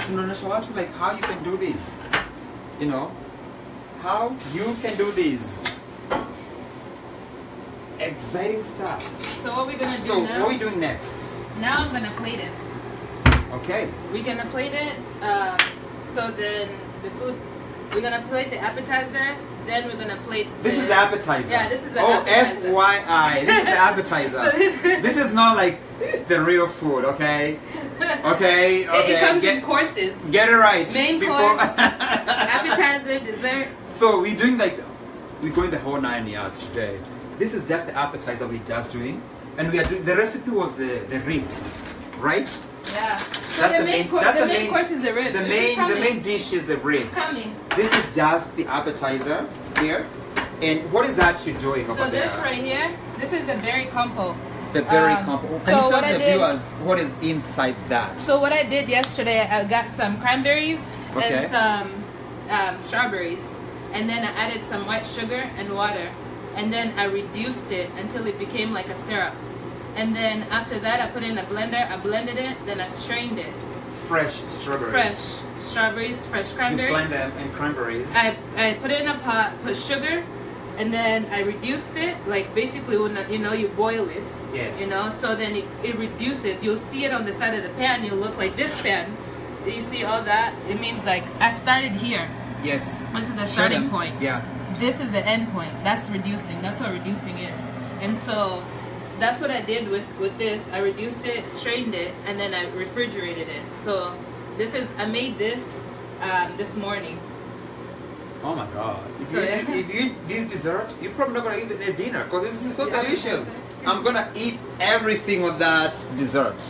Tunaonyesha watu like how you can do this. You know, how you can do this. Exciting stuff. So what we're gonna do So now? what are we doing next? Now I'm gonna plate it. Okay. We're gonna plate it. So then the food, we're gonna plate the appetizer. Then we're gonna plate. This is the appetizer. Yeah, this is the appetizer. appetizer. FYI, this is the appetizer. This is not like the real food, okay? Okay, okay. It comes in courses. Get it right. Main people. course, appetizer, dessert. So we're doing like, we're going the whole 9 yards today. This is just the appetizer we're just doing. And we are doing, the recipe was the ribs, right? Yeah. So the main course is the ribs. The main dish is the ribs. It's coming. This is just the appetizer here. And what is that you're doing over there? So this right here, this is the berry compo. The berry compo. Can you tell the viewers what is inside that? So what I did yesterday, I got some cranberries and some strawberries. And then I added some white sugar and water. And then I reduced it until it became like a syrup. And then after that, I put it in a blender. I blended it, then I strained it. Fresh strawberries. Fresh strawberries, fresh cranberries. You blend them and cranberries. I put it in a pot, put sugar, and then I reduced it. Like basically, when you boil it. Yes. So then it reduces. You'll see it on the side of the pan. You'll look like this pan. You see all that? It means like I started here. Yes. This is the starting point. Yeah. This is the end point. That's reducing. That's what reducing is. And so that's what I did with this. I reduced it, strained it, and then I refrigerated it. So I made this this morning. Oh my God. If So, you eat this dessert, you're probably not going to eat it at dinner because this is so delicious. I'm going to eat everything with that dessert.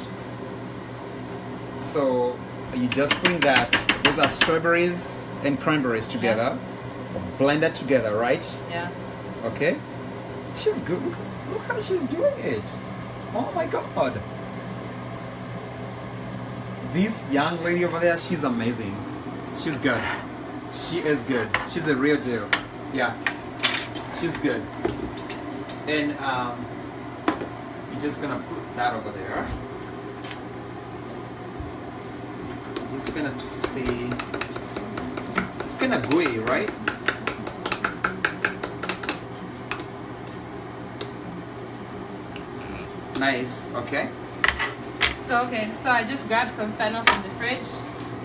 So you just putting that, those are strawberries and cranberries together. Yeah. Blended together, right? Yeah. Okay. She's good. Look how she's doing it. Oh my God. This young lady over there, she's amazing. She's good. She is good. She's a real deal. Yeah. She's good. And you're just gonna put that over there. Just gonna to see. It's kind of gooey, right? Nice. Okay. So I just grabbed some fennel from the fridge.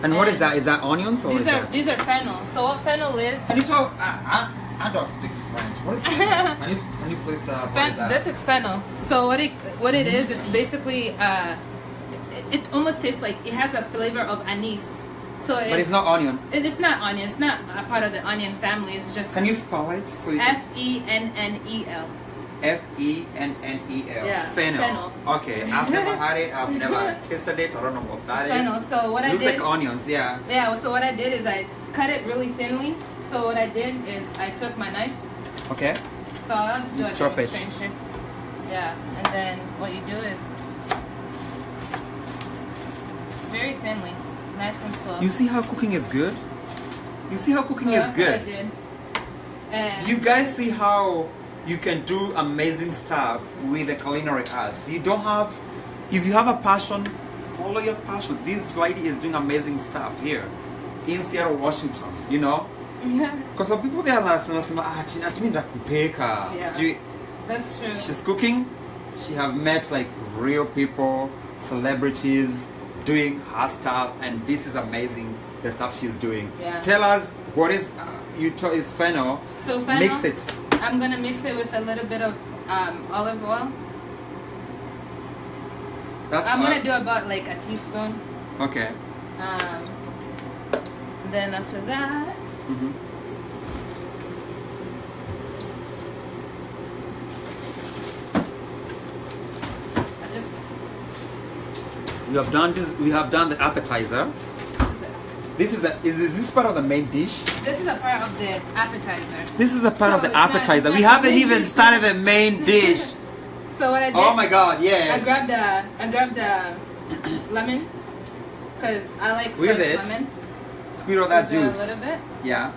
And what is that? Is that onions or these are fennel. So what fennel is? Can you tell? I don't speak French. What is fennel? Can you please what is that? This is fennel. So what it is? It's basically it almost tastes like it has a flavor of anise. But it's not onion. It's not onion. It's not a part of the onion family. It's just. Can you spell it? So Fennel. Fennel. Yeah. Fennel. Okay. I've never had it. I've never tasted it. I don't know what that is. Fennel. So what I did. Looks like onions. Yeah. Yeah. So what I did is I cut it really thinly. So what I did is I took my knife. Okay. So I'll just do a chop it. demonstration. Yeah. And then what you do is very thinly. Nice and slow. You see how cooking is good? You see how cooking is good? What I did. And Do you guys see how you can do amazing stuff with the culinary arts? You don't have, if you have a passion, follow your passion. This lady is doing amazing stuff here in Seattle, Washington, you know? Because some people there are like, yeah, that's true. she's cooking, she have met like real people, celebrities, doing her stuff, and this is amazing, the stuff she's doing. Yeah. Tell us what is is fennel. So fennel, mix it. I'm gonna mix it with a little bit of olive oil. I'm gonna do about like a teaspoon. Okay. Then after that, we have done this. We have done the appetizer. This is this part of the main dish? This is a part of the appetizer. This is a part of the appetizer. We haven't even started the main dish. So what I did? Oh my God! Yes. I grabbed the lemon. because I like Squeeze fresh it. lemon. Squeeze all that Squeeze it juice. a little bit. Yeah.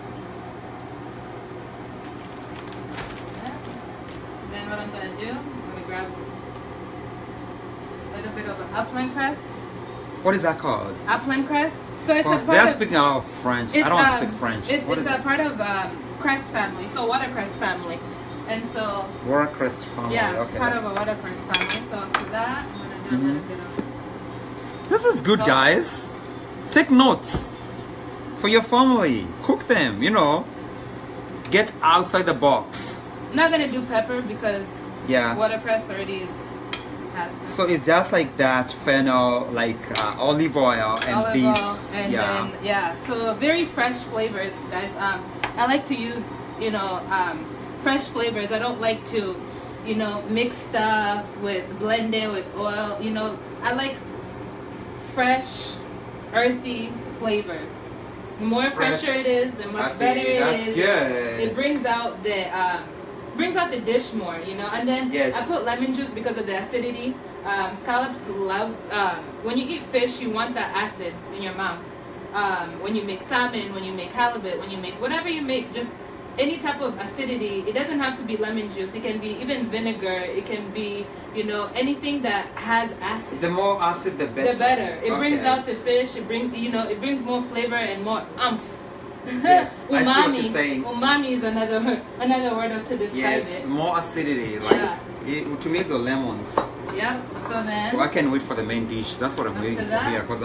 Then what I'm gonna do, I'm gonna grab a little bit of an upland cress. What is that called? Upland cress. So it's Because a they're part of, speaking a lot of French. I don't speak French. It's, What it's is a it? part of cress family, so watercress family, and so Watercress family. yeah, Okay. part of a watercress family. So for that, I'm gonna do a little bit of. This is good, So- guys. Take notes for your family. Cook them. You know, get outside the box. I'm not gonna do pepper because Yeah. watercress already has So it's just like that fennel, like olive oil, and olive this. oil, and yeah. then yeah, so very fresh flavors, guys. I like to use fresh flavors. I don't like to mix stuff with blend it with oil. I like fresh, earthy flavors. The more Fresh, fresher it is, the much earthy, better it that's is. good. It brings out the dish more, And then Yes. I put lemon juice because of the acidity. Scallops love when you eat fish, you want that acid in your mouth. When you make salmon, when you make halibut, when you make whatever you make, just any type of acidity. It doesn't have to be lemon juice. It can be even vinegar. It can be anything that has acid. The more acid, the better. The better. It brings Okay. out the fish. It brings more flavor and more umph. Yes, I see what Umami. you're saying. Umami is another word to describe Yes, it. more acidity. Like Yeah. to me, it's the lemons. Yeah. So then Well, I can't wait for the main dish. That's what I'm After waiting for that? here. Because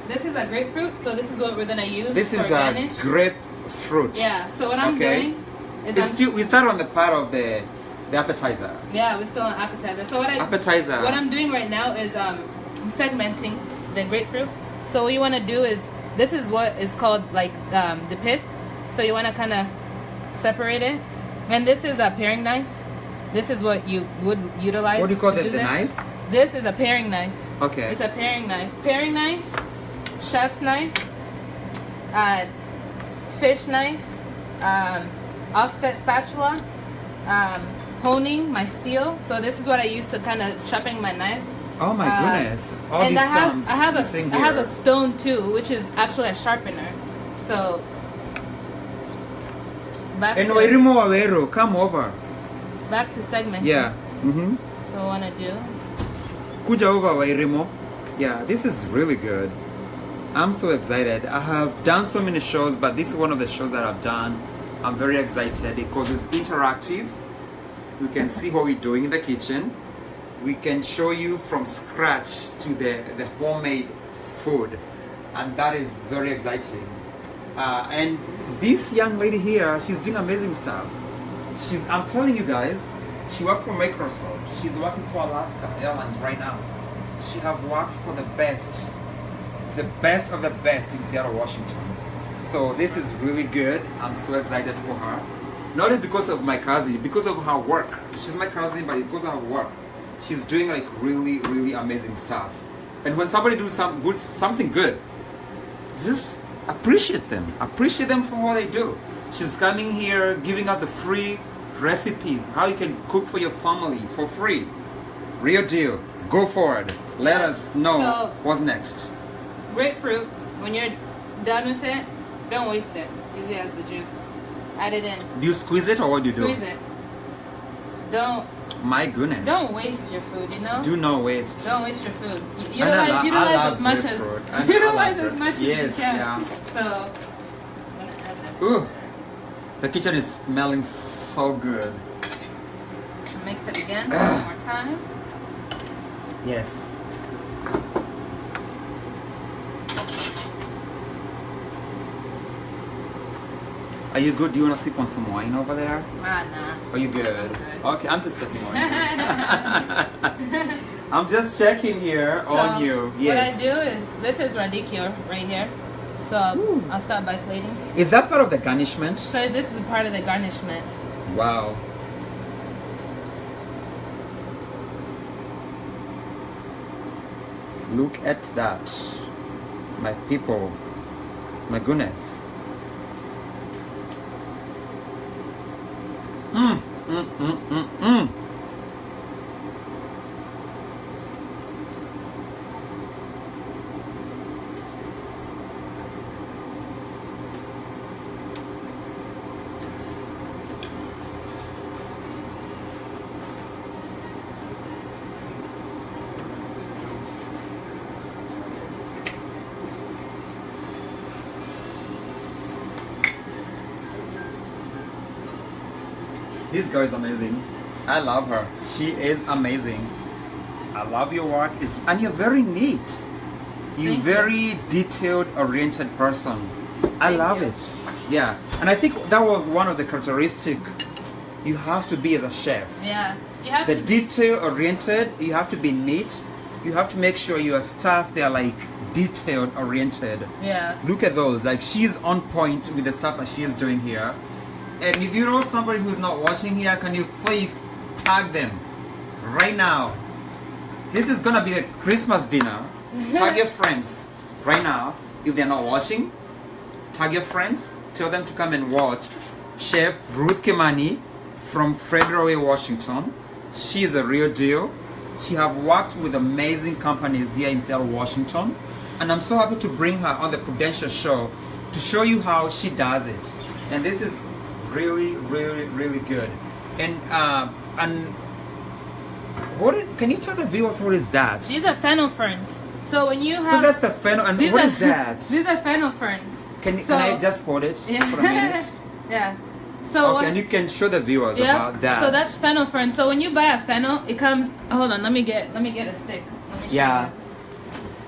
this is a grapefruit. So this is what we're gonna use. this for is a garnish. grapefruit. Yeah. So what I'm Okay. doing is It's still, we start on the part of the appetizer. yeah, we're still on appetizer. So Appetizer. what I'm doing right now is I'm segmenting the grapefruit. So what you want to do is this is what is called like the pith. So you want to kind of separate it. And this is a paring knife. This is what you would utilize. What do you call to it? do The this. knife? This is a paring knife. Okay. It's a paring knife. Paring knife, chef's knife, fish knife, offset spatula, honing my steel. So this is what I use to kind of sharpen my knives. Oh my goodness! All And these I have terms I have missing I have here. a stone too, which is actually a sharpener. So back And to Wairimu Waweru, come over. segment. Yeah. Mm-hmm. So what I wanna do is Kuja over Wairimu. Yeah, this is really good. I'm so excited. I have done so many shows, but this is one of the shows that I've done. I'm very excited because it's interactive. You can see what we're doing in the kitchen. We can show you from scratch to the homemade food, and that is very exciting. And this young lady here, she's doing amazing stuff. I'm telling you guys, she worked for Microsoft. She's working for Alaska Airlines right now. She have worked for the best of the best in Seattle, Washington. So this is really good. I'm so excited for her. Not only because of my cousin, because of her work. She's my cousin, but because of her work. She's doing like really, really amazing stuff. And when somebody does something good, just appreciate them. Appreciate them for what they do. She's coming here, giving out the free recipes, how you can cook for your family for free. Real deal. Go forward. Let us know So- what's next. grapefruit. When you're done with it, don't waste it. Use it as the juice. Add it in. Do you squeeze it or what do you Squeeze do? it. Don't My goodness. waste your food. Do not waste. Don't waste your food. And I Utilize love as much as grapefruit. And I utilize love as much grapefruit. as you can. Yes, So I'm gonna add that. Ooh, the kitchen is smelling so good. Mix it again one more time. Yes. Are you good? Do you want to sip on some wine over there? Ah, nah. Are you good? I'm good. Okay, I'm just checking on you. I'm just checking here on you. Yes. What I do is, this is radicchio right here. So Ooh. I'll start by plating. Is that part of the garnishment? So this is part of the garnishment. Wow. Look at that. My people. My goodness. Mm, mm, mm, mm, mm. This girl is amazing. I love her. She is amazing. I love your work. And you're very neat. You're very detailed oriented person. I love it. Yeah. And I think that was one of the characteristics you have to be as a chef. Yeah. You have The to detail oriented, you have to be neat. You have to make sure your staff, they are like detailed oriented. Yeah. Look at those. Like she's on point with the stuff that she is doing here. And if you know somebody who's not watching here, can you please tag them right now? This is gonna be a Christmas dinner. Tag your friends right now. If they're not watching, tag your friends. Tell them to come and watch Chef Ruth Kimani from Frederick, Washington. She's a real deal. She have worked with amazing companies here in Seattle, Washington. And I'm so happy to bring her on the Prudentials show to show you how she does it. And this is really, really, really good. And can you tell the viewers what is that? These are fennel ferns. So when you have So that's the fennel, and what is that? These are fennel ferns. Can I just hold it for a minute? Yeah. So okay, and you can show the viewers about that. So that's fennel fern. So when you buy a fennel, it comes. Hold on, let me get a stick. Let me show Yeah. you.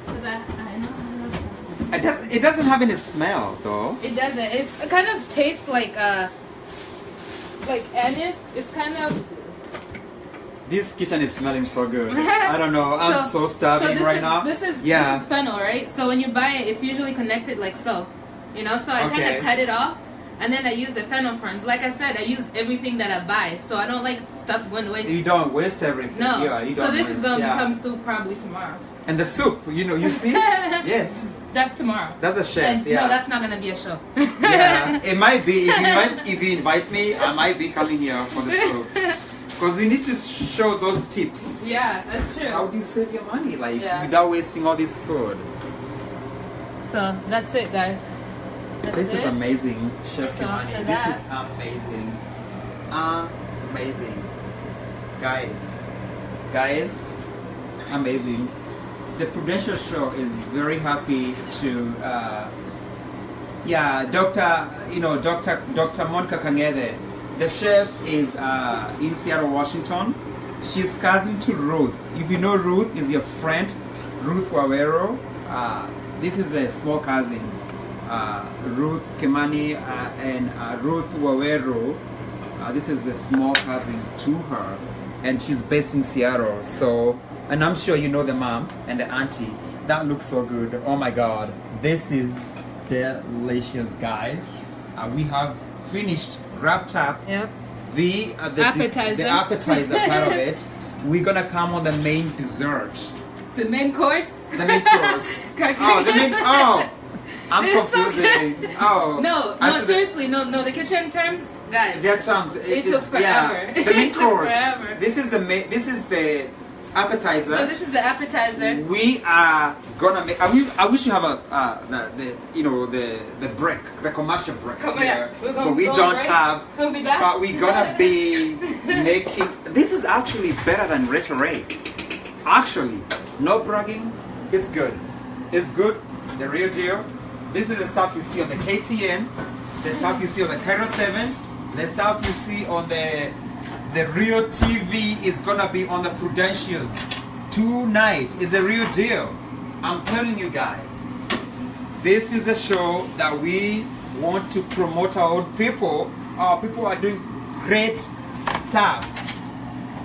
'Cause I know. It doesn't have any smell though. It doesn't. It kind of tastes like anise. It's kind of. This kitchen is smelling so good. I don't know. I'm so starving right now. This is fennel, right? So when you buy it, it's usually connected like so. You know, so I kind of cut it off, and then I use the fennel ferns. Like I said, I use everything that I buy, so I don't like stuff going to waste. You don't waste everything. No. Yeah, you don't so this waste, is gonna become soup probably tomorrow. And the soup, you see? Yes. That's tomorrow. That's a chef. And yeah. No, that's not gonna be a show. Yeah, it might be. If you invite me, I might be coming here for the soup. Because you need to show those tips. Yeah, that's true. How do you save your money, without wasting all this food? So that's it, guys. This is amazing, Chef So Kimani. after This that- is amazing. Amazing. Guys, amazing. The Prudential Show is very happy to, Dr. Monica Kangede. The chef is in Seattle, Washington. She's cousin to Ruth. If you know Ruth, is your friend, Ruth Wawero. This is a small cousin. Ruth Kimani and Ruth Wawero. This is a small cousin to her, and she's based in Seattle. So, and I'm sure you know the mom and the auntie. That looks so good. Oh my God, this is delicious, guys. We have finished, wrapped up. Yep. The Appetizer. the appetizer part of it. We're gonna come on the main dessert. The main course. The main course. I'm confusing. No, seriously, no. The kitchen terms, guys. Their terms. It took forever. The main It took course. forever. This is the appetizer. So this is the appetizer. We are gonna make. I wish you have the break, the commercial break here, but we don't have. We'll be back. But we're gonna be making. This is actually better than Rhetoric. Actually, no bragging. It's good. It's good. The real deal. This is the stuff you see on the KTN, the stuff you see on the Cairo 7, the stuff you see on the real TV is gonna be on the Prudentials tonight. It's a real deal. I'm telling you guys, this is a show that we want to promote our own people. Our people are doing great stuff.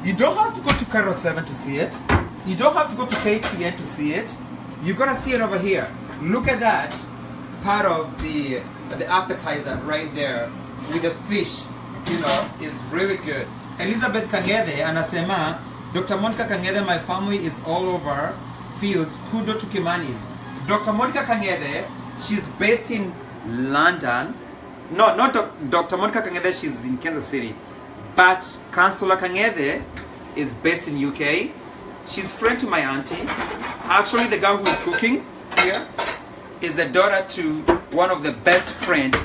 You don't have to go to Cairo 7 to see it. You don't have to go to KTN to see it. You're gonna see it over here. Look at that part of the appetizer right there with the fish. It's really good. Elizabeth Kangede anasema, Dr. Monica Kangede, my family is all over fields. Kudo to Kimani's. Dr. Monica Kangede, she's based in London. No, not Dr. Monica Kangede, she's in Kansas City. But Councillor Kangede is based in UK. She's friend to my auntie. Actually, the guy who is cooking here is the daughter to one of the best friend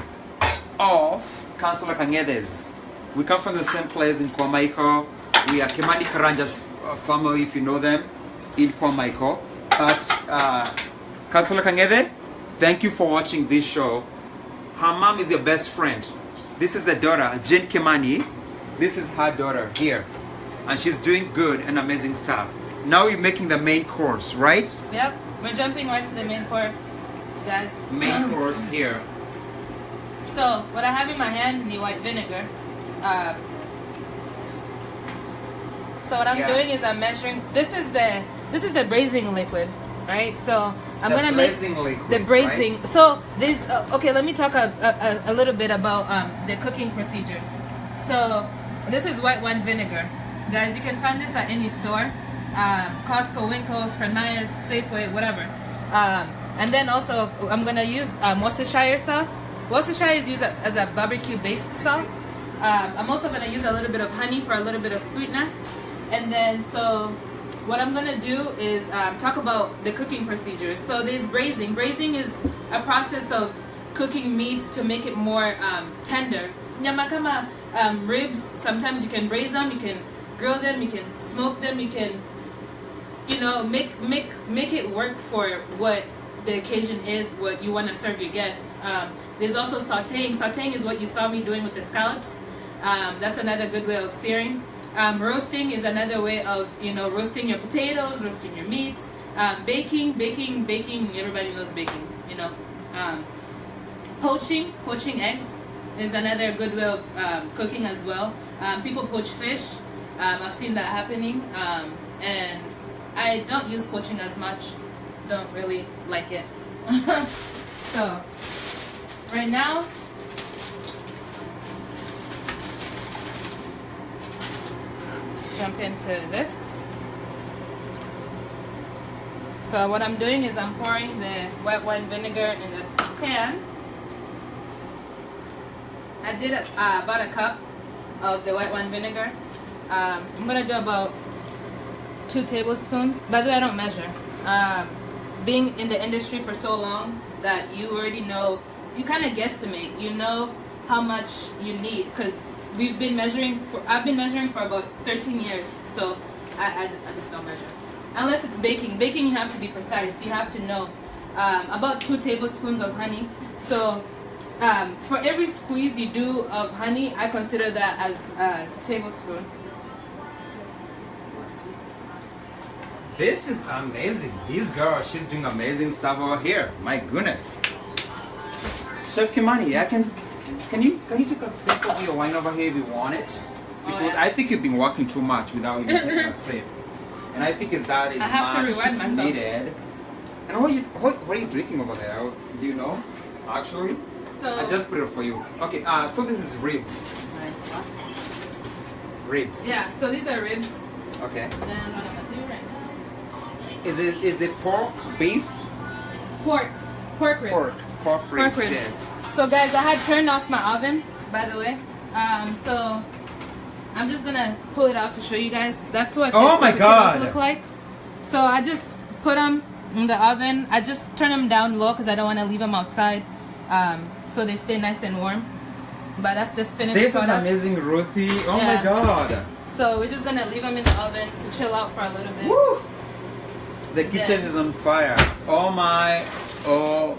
of Councillor Kangede's. We come from the same place in Kwamaiko. We are Kimani Karanja's family, if you know them, in Kwamaiko. But Councillor Kangede, thank you for watching this show. Her mom is your best friend. This is the daughter, Jane Kimani. This is her daughter here. And she's doing good and amazing stuff. Now we're making the main course, right? Yep. We're jumping right to the main course, guys. Main course here. So what I have in my hand is white vinegar. So what I'm doing is I'm measuring. This is the braising liquid, right? So I'm gonna make the braising. Right? So this. Okay, let me talk a little bit about the cooking procedures. So this is white wine vinegar, guys. You can find this at any store, Costco, Winco, Fred Meyer's, Safeway, whatever. And then also I'm gonna use Worcestershire sauce. Worcestershire is used as a barbecue-based sauce. I'm also gonna use a little bit of honey for a little bit of sweetness. And then, so what I'm gonna do is talk about the cooking procedures. So there's braising. Braising is a process of cooking meats to make it more tender. Nyama kama ribs, sometimes you can braise them, you can grill them, you can smoke them, you can, you know, make it work for what the occasion is, what you want to serve your guests. There's also sauteing. Sauteing is what you saw me doing with the scallops. That's another good way of searing. Roasting is another way of, you know, roasting your potatoes, roasting your meats. Baking, everybody knows baking, you know. Poaching eggs is another good way of cooking as well. People poach fish. I've seen that happening. And I don't use poaching as much. Don't really like it. So, right now, jump into this. So what I'm doing is I'm pouring the white wine vinegar in the pan. I did about a cup of the white wine vinegar. I'm gonna do about 2 tablespoons. By the way, I don't measure. Being in the industry for so long that you already know, you kind of guesstimate. You know how much you need, because I've been measuring for about 13 years, so I just don't measure. Unless it's baking. Baking, you have to be precise. You have to know. About 2 tablespoons of honey. So for every squeeze you do of honey, I consider that as a tablespoon. This is amazing. This girl, she's doing amazing stuff over here. My goodness. Chef Kimani, can you take a sip of your wine over here if you want it? Because I think you've been working too much without even taking a sip. And I think that is much needed. And what are you drinking over there? Do you know? Actually? So I just put it for you. Okay, so this is ribs. Right. Ribs. Yeah, so these are ribs. Okay. Then what I'm gonna do right now. Is it pork, beef? Pork ribs. Pork ribs. Yes. So guys, I had turned off my oven, by the way. So I'm just gonna pull it out to show you guys. That's what potatoes look like. So I just put them in the oven. I just turn them down low because I don't want to leave them outside, so they stay nice and warm. But that's the finished product. This is amazing, Ruthie. Oh my God. So we're just gonna leave them in the oven to chill out for a little bit. Woo! The kitchen is on fire. Oh my. So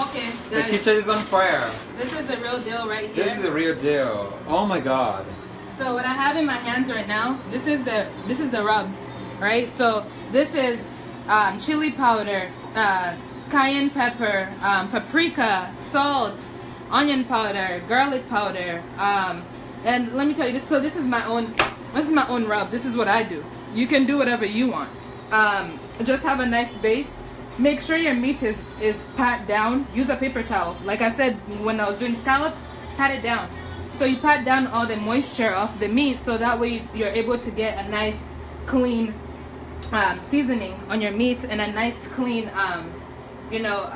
okay, guys, the kitchen is on fire. This is the real deal right here. This is the real deal. Oh my God. So what I have in my hands right now, this is the rub, right? So this is chili powder, cayenne pepper, paprika, salt, onion powder, garlic powder, and let me tell you this. So this is my own rub. This is what I do. You can do whatever you want. Just have a nice base. Make sure your meat is pat down. Use a paper towel. Like I said when I was doing scallops, pat it down. So you pat down all the moisture off the meat, so that way you're able to get a nice clean seasoning on your meat and a nice clean, you know,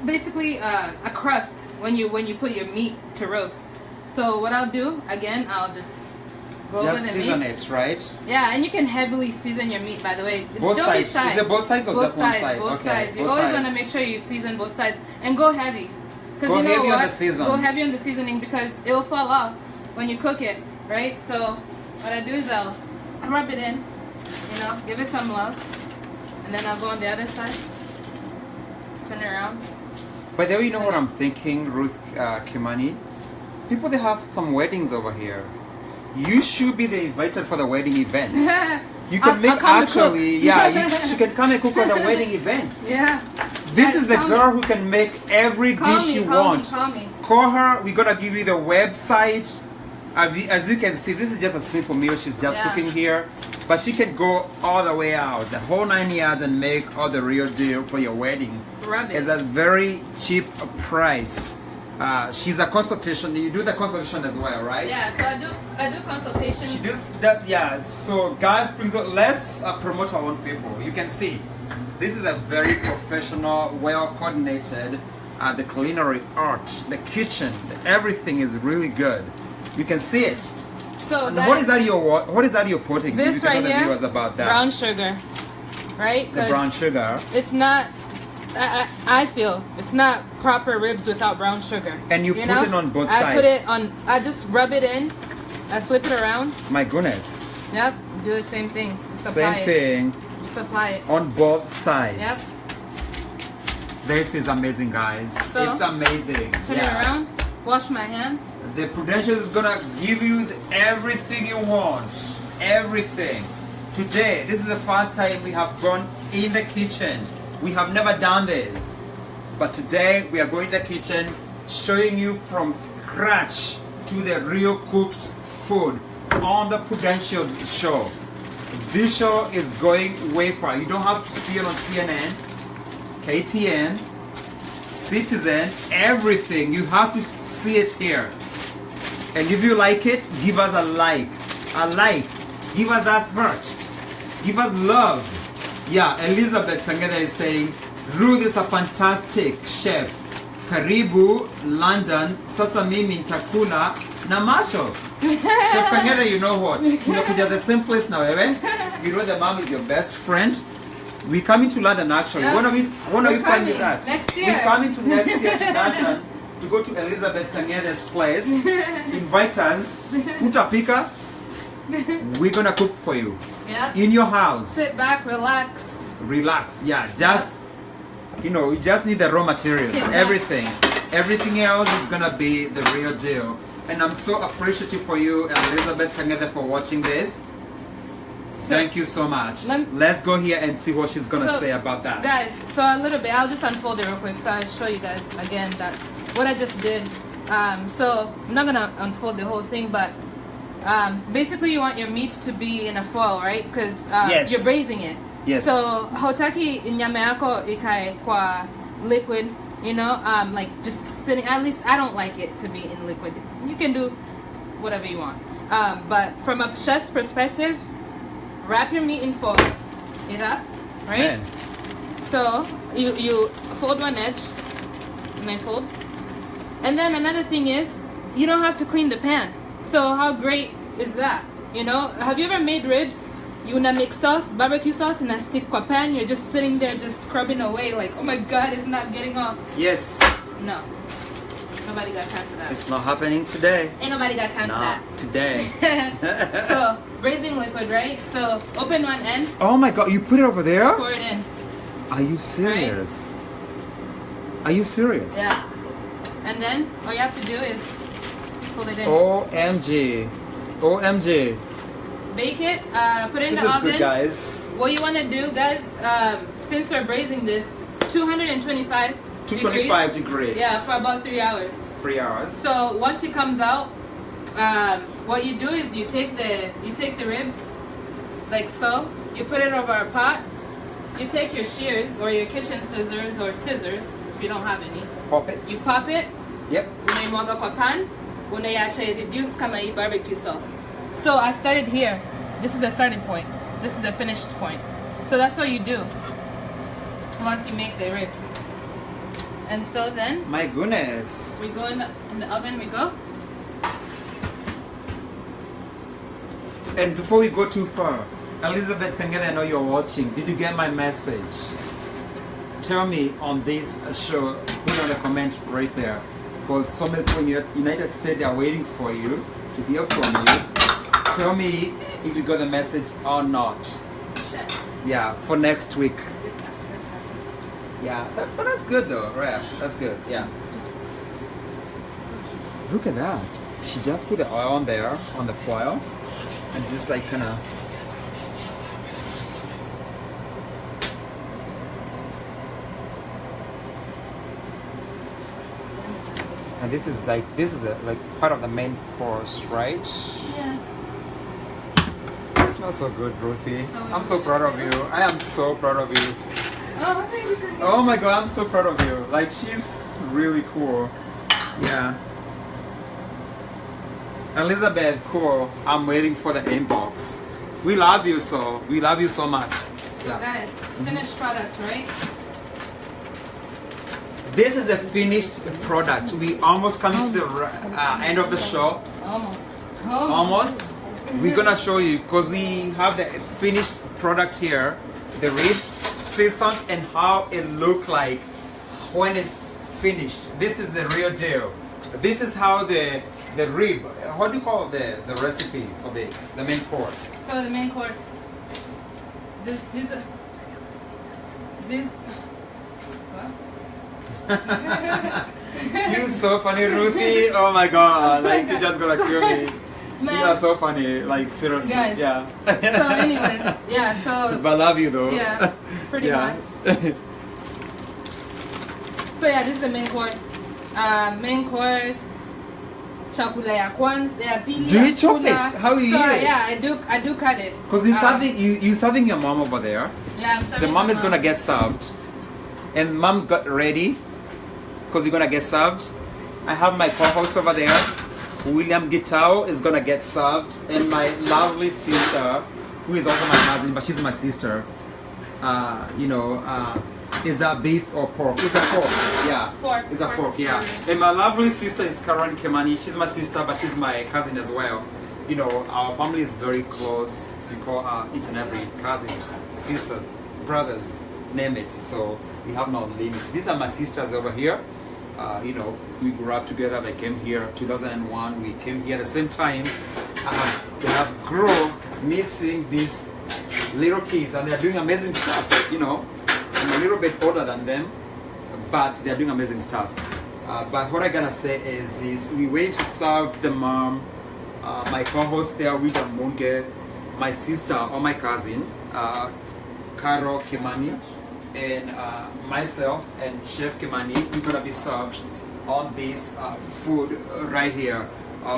basically a crust when you put your meat to roast. So what I'll do, again, I'll just go over the meat. Just season it, right? Yeah, and you can heavily season your meat, by the way. Both Don't sides. be shy. Is it both sides or both just sides, one side? Both okay. sides. You always want to make sure you season both sides. And go heavy. Go you know heavy what? on the season. Go heavy on the seasoning because it will fall off when you cook it, right? So what I do is I'll rub it in, you know, give it some love. And then I'll go on the other side. Turn it around. By the way, you know what I'm thinking, Ruth Kimani? people, they have some weddings over here. You should be the invited for the wedding events. You can make actually, she can come and cook for the wedding events. Yeah. This is the girl who can make every dish you want. Call me. Call her. We're gonna give you the website. As you can see, this is just a simple meal she's just cooking here. But she can go all the way out, the whole 9 yards, and make all the real deal for your wedding. Rub it. It's a very cheap price. She's a consultation. You do the consultation as well, right? Yeah, so I do consultations. She does that, yeah. So guys, please let's promote our own people. You can see, this is a very professional, well coordinated. The culinary art, the kitchen, everything is really good. You can see it. So and what is that you're putting? This you can right tell the here, viewers about that. brown sugar, right? The brown sugar. It's not. I feel it's not proper ribs without brown sugar. And you put it on both sides. I put it on. I just rub it in. I flip it around. My goodness. Yep. Do the same thing. Just Same thing. Just apply it on both sides. Yep. This is amazing, guys. So, it's amazing. Turn it around. Wash my hands. The Prudentials is gonna give you everything you want. Everything. Today, this is the first time we have gone in the kitchen. We have never done this. But today, we are going to the kitchen, showing you from scratch to the real cooked food on the Prudentials show. This show is going way far. You don't have to see it on CNN, KTN, Citizen, everything. You have to see it here. And if you like it, give us a like. A like. Give us that heart. Give us love. Yeah, Elizabeth Kangeda is saying, Ruth is a fantastic chef. Karibu, London, sasa mimi nitakula na macho. Chef Kangeda, you know what? Tunakuja the same place now, eh? You know the mom is your best friend. We're coming to London actually. Yeah. When are you coming to that? Next year. We're coming to next year to London to go to Elizabeth Kangeda's place. Invite us. Utapika. We're gonna cook for you. Yeah. In your house. Sit back, relax. Relax. Yeah. Just you just need the raw materials. Everything. Everything else is gonna be the real deal. And I'm so appreciative for you, Elizabeth Kangeda, for watching this. Thank you so much. Let's go here and see what she's gonna say about that. Guys, so a little bit, I'll just unfold it real quick so I'll show you guys again that what I just did. So I'm not gonna unfold the whole thing, but basically you want your meat to be in a foil, right? Because you're braising it. Yes. So hautaki nyama yako ikae kwa liquid, like just sitting. At least I don't like it to be in liquid. You can do whatever you want, but from a chef's perspective, wrap your meat in foil. It up, right? Man. So you fold one edge, and I fold. And then another thing is, you don't have to clean the pan. So how great is that? Have you ever made ribs? You wanna make sauce, barbecue sauce, and a stick kwa pan. You're just sitting there, just scrubbing away, like, oh my God, it's not getting off. Yes. No. Nobody got time for that. It's not happening today. Ain't nobody got time for that. Today. So, braising liquid, right? So, open one end. Oh my God, you put it over there? Pour it in. Are you serious? Right? Are you serious? Yeah. And then, all you have to do is pull it in. OMG. OMG. Bake it, put it in the oven. This is good, guys. What you want to do, guys, since we're braising this, 225 degrees. Yeah, for about 3 hours. 3 hours. So once it comes out, what you do is you take the ribs, like so. You put it over a pot. You take your shears or your kitchen scissors or scissors if you don't have any. Pop it. You pop it. Yep. Unaimwaga kwa pan. Unaiacha reduce kama hii barbecue sauce. So I started here. This is the starting point. This is the finished point. So that's what you do once you make the ribs. And so then, my goodness, we go in the oven. We go. And before we go too far, Elizabeth Kangeda, I know you're watching. Did you get my message? Tell me on this show. Put on a comment right there, because so many people in the United States are waiting for you to hear from you. Tell me if you got the message or not. Shit. Yeah, for next week. Yeah, but that's good though, right? That's good. Yeah. Look at that. She just put the oil on there, on the foil, and just like kind of. And this is like part of the main course, right? Yeah. It smells so good, Ruthie. I'm so proud of you. I am so proud of you. Oh, thank you. Oh my God, I'm so proud of you. Like, she's really cool. Yeah. Elizabeth, cool. I'm waiting for the inbox. We love you so. We love you so much. So guys, finished product, right? This is a finished product. We almost come to the end of the show. Almost. We're gonna show you because we have the finished product here, the ribs, seasoned, and how it look like when it's finished. This is the real deal. This is how the rib. What do you call the recipe for this? The main course. So the main course. This. You're so funny, Ruthie. Oh my God! Like you just gonna kill me. Man. You are so funny. Like seriously. Guys. Yeah. So anyways, yeah. So. But I love you though. Yeah. Pretty much. So yeah, this is the main course. Main course. Chakula ya kwanza, ya pili. Do you chop it? How do you eat it? Yeah, I do cut it. Because you serving your mom over there. Yeah, I'm serving the mom my is gonna get served, and mom got ready because you're gonna get served. I have my co-host over there, William Gitao, is gonna get served, and my lovely sister, who is also my cousin, but she's my sister. Is that beef or pork? It's a pork. Yeah. It's pork. It's a pork. Yeah. And my lovely sister is Kimani. She's my sister, but she's my cousin as well. You know, our family is very close. We call each and every cousins, sisters, brothers, name it. So we have no limit. These are my sisters over here. We grew up together. They came here 2001. We came here at the same time. They have grown missing these little kids, and they're doing amazing stuff. I'm a little bit older than them, but they're doing amazing stuff. But what I gotta say is we went to serve the mom, my co-host there, William Munge, my sister or my cousin, Caro Kimani, and myself and Chef Kimani. We're gonna be served on this food right here.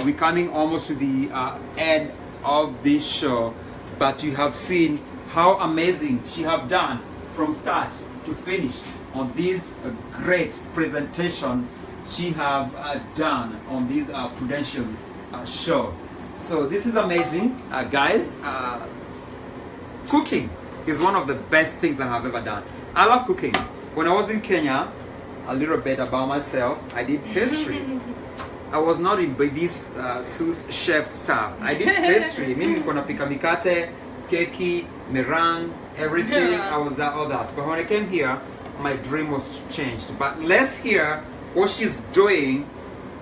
We're coming almost to the end of this show, but you have seen how amazing she have done from start to finish on this great presentation she have done on this Prudentials show. So this is amazing, guys. Cooking is one of the best things I have ever done. I love cooking. When I was in Kenya, a little bit about myself, I did pastry. I was not in this sous chef stuff. I did pastry. Mimi niko napika mikate, keki, meringue, everything. I was all that. But when I came here, my dream was changed. But let's hear what she's doing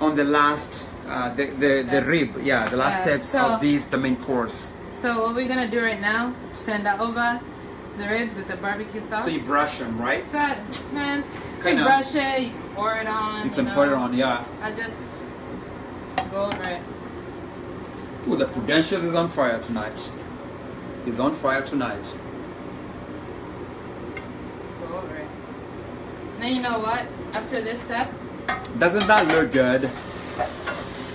on the last, the rib. Yeah, the last steps of the main course. So what we're gonna do right now is turn that over the ribs with the barbecue sauce. So you brush them, right? So, man, you can brush it, you can pour it on. You can pour it on, yeah. I just go over it. Ooh, the Prudentials is on fire tonight. It's on fire tonight. Just go over it. Then you know what? After this step. Doesn't that look good?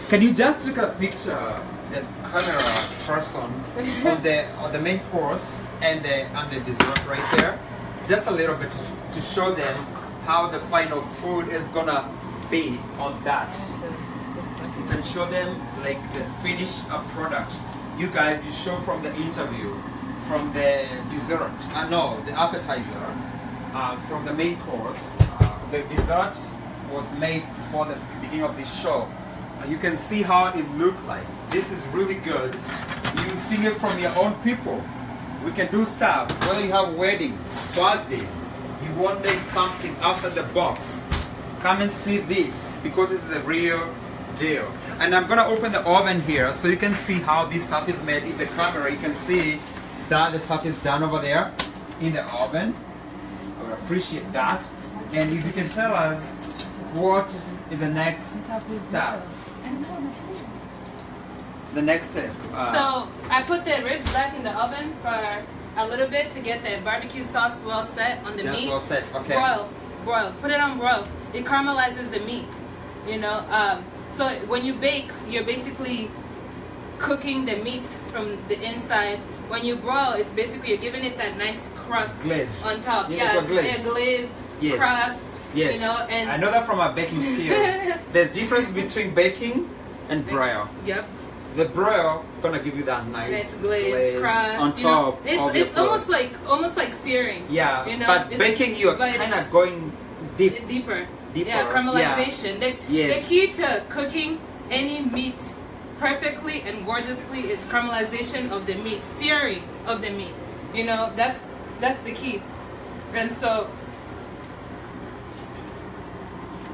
Can you just take a picture, the camera person on the main course and the dessert right there, just a little bit to show them how the final food is gonna be on that. You can show them like the finished product. You guys, you show from the interview, from the dessert, the appetizer, from the main course. The dessert was made before the beginning of this show. You can see how it looked like. This is really good. You see it from your own people. We can do stuff, whether you have weddings, birthdays, you want to make something outside the box. Come and see this, because it's the real deal. And I'm gonna open the oven here so you can see how this stuff is made. In the camera, you can see that the stuff is done over there in the oven. I would appreciate that. And if you can tell us what is the next step. I don't know. The next step. So I put the ribs back in the oven for a little bit to get the barbecue sauce well set on the meat. Well set. Okay. Broil. Put it on broil. It caramelizes the meat. You know. So when you bake, you're basically cooking the meat from the inside. When you broil, it's basically you're giving it that nice crust glaze on top. glaze. Yes. Crust. Yes. You know, and I know that from our baking skills. There's difference between baking and broil. Yep. The broil gonna give you that nice glaze crust on top of your It's food. almost like searing. Yeah. You know, but baking, you're kind of going deeper. Yeah, caramelization. Yeah. The key to cooking any meat perfectly and gorgeously is caramelization of the meat, searing of the meat. You know, that's the key. And so,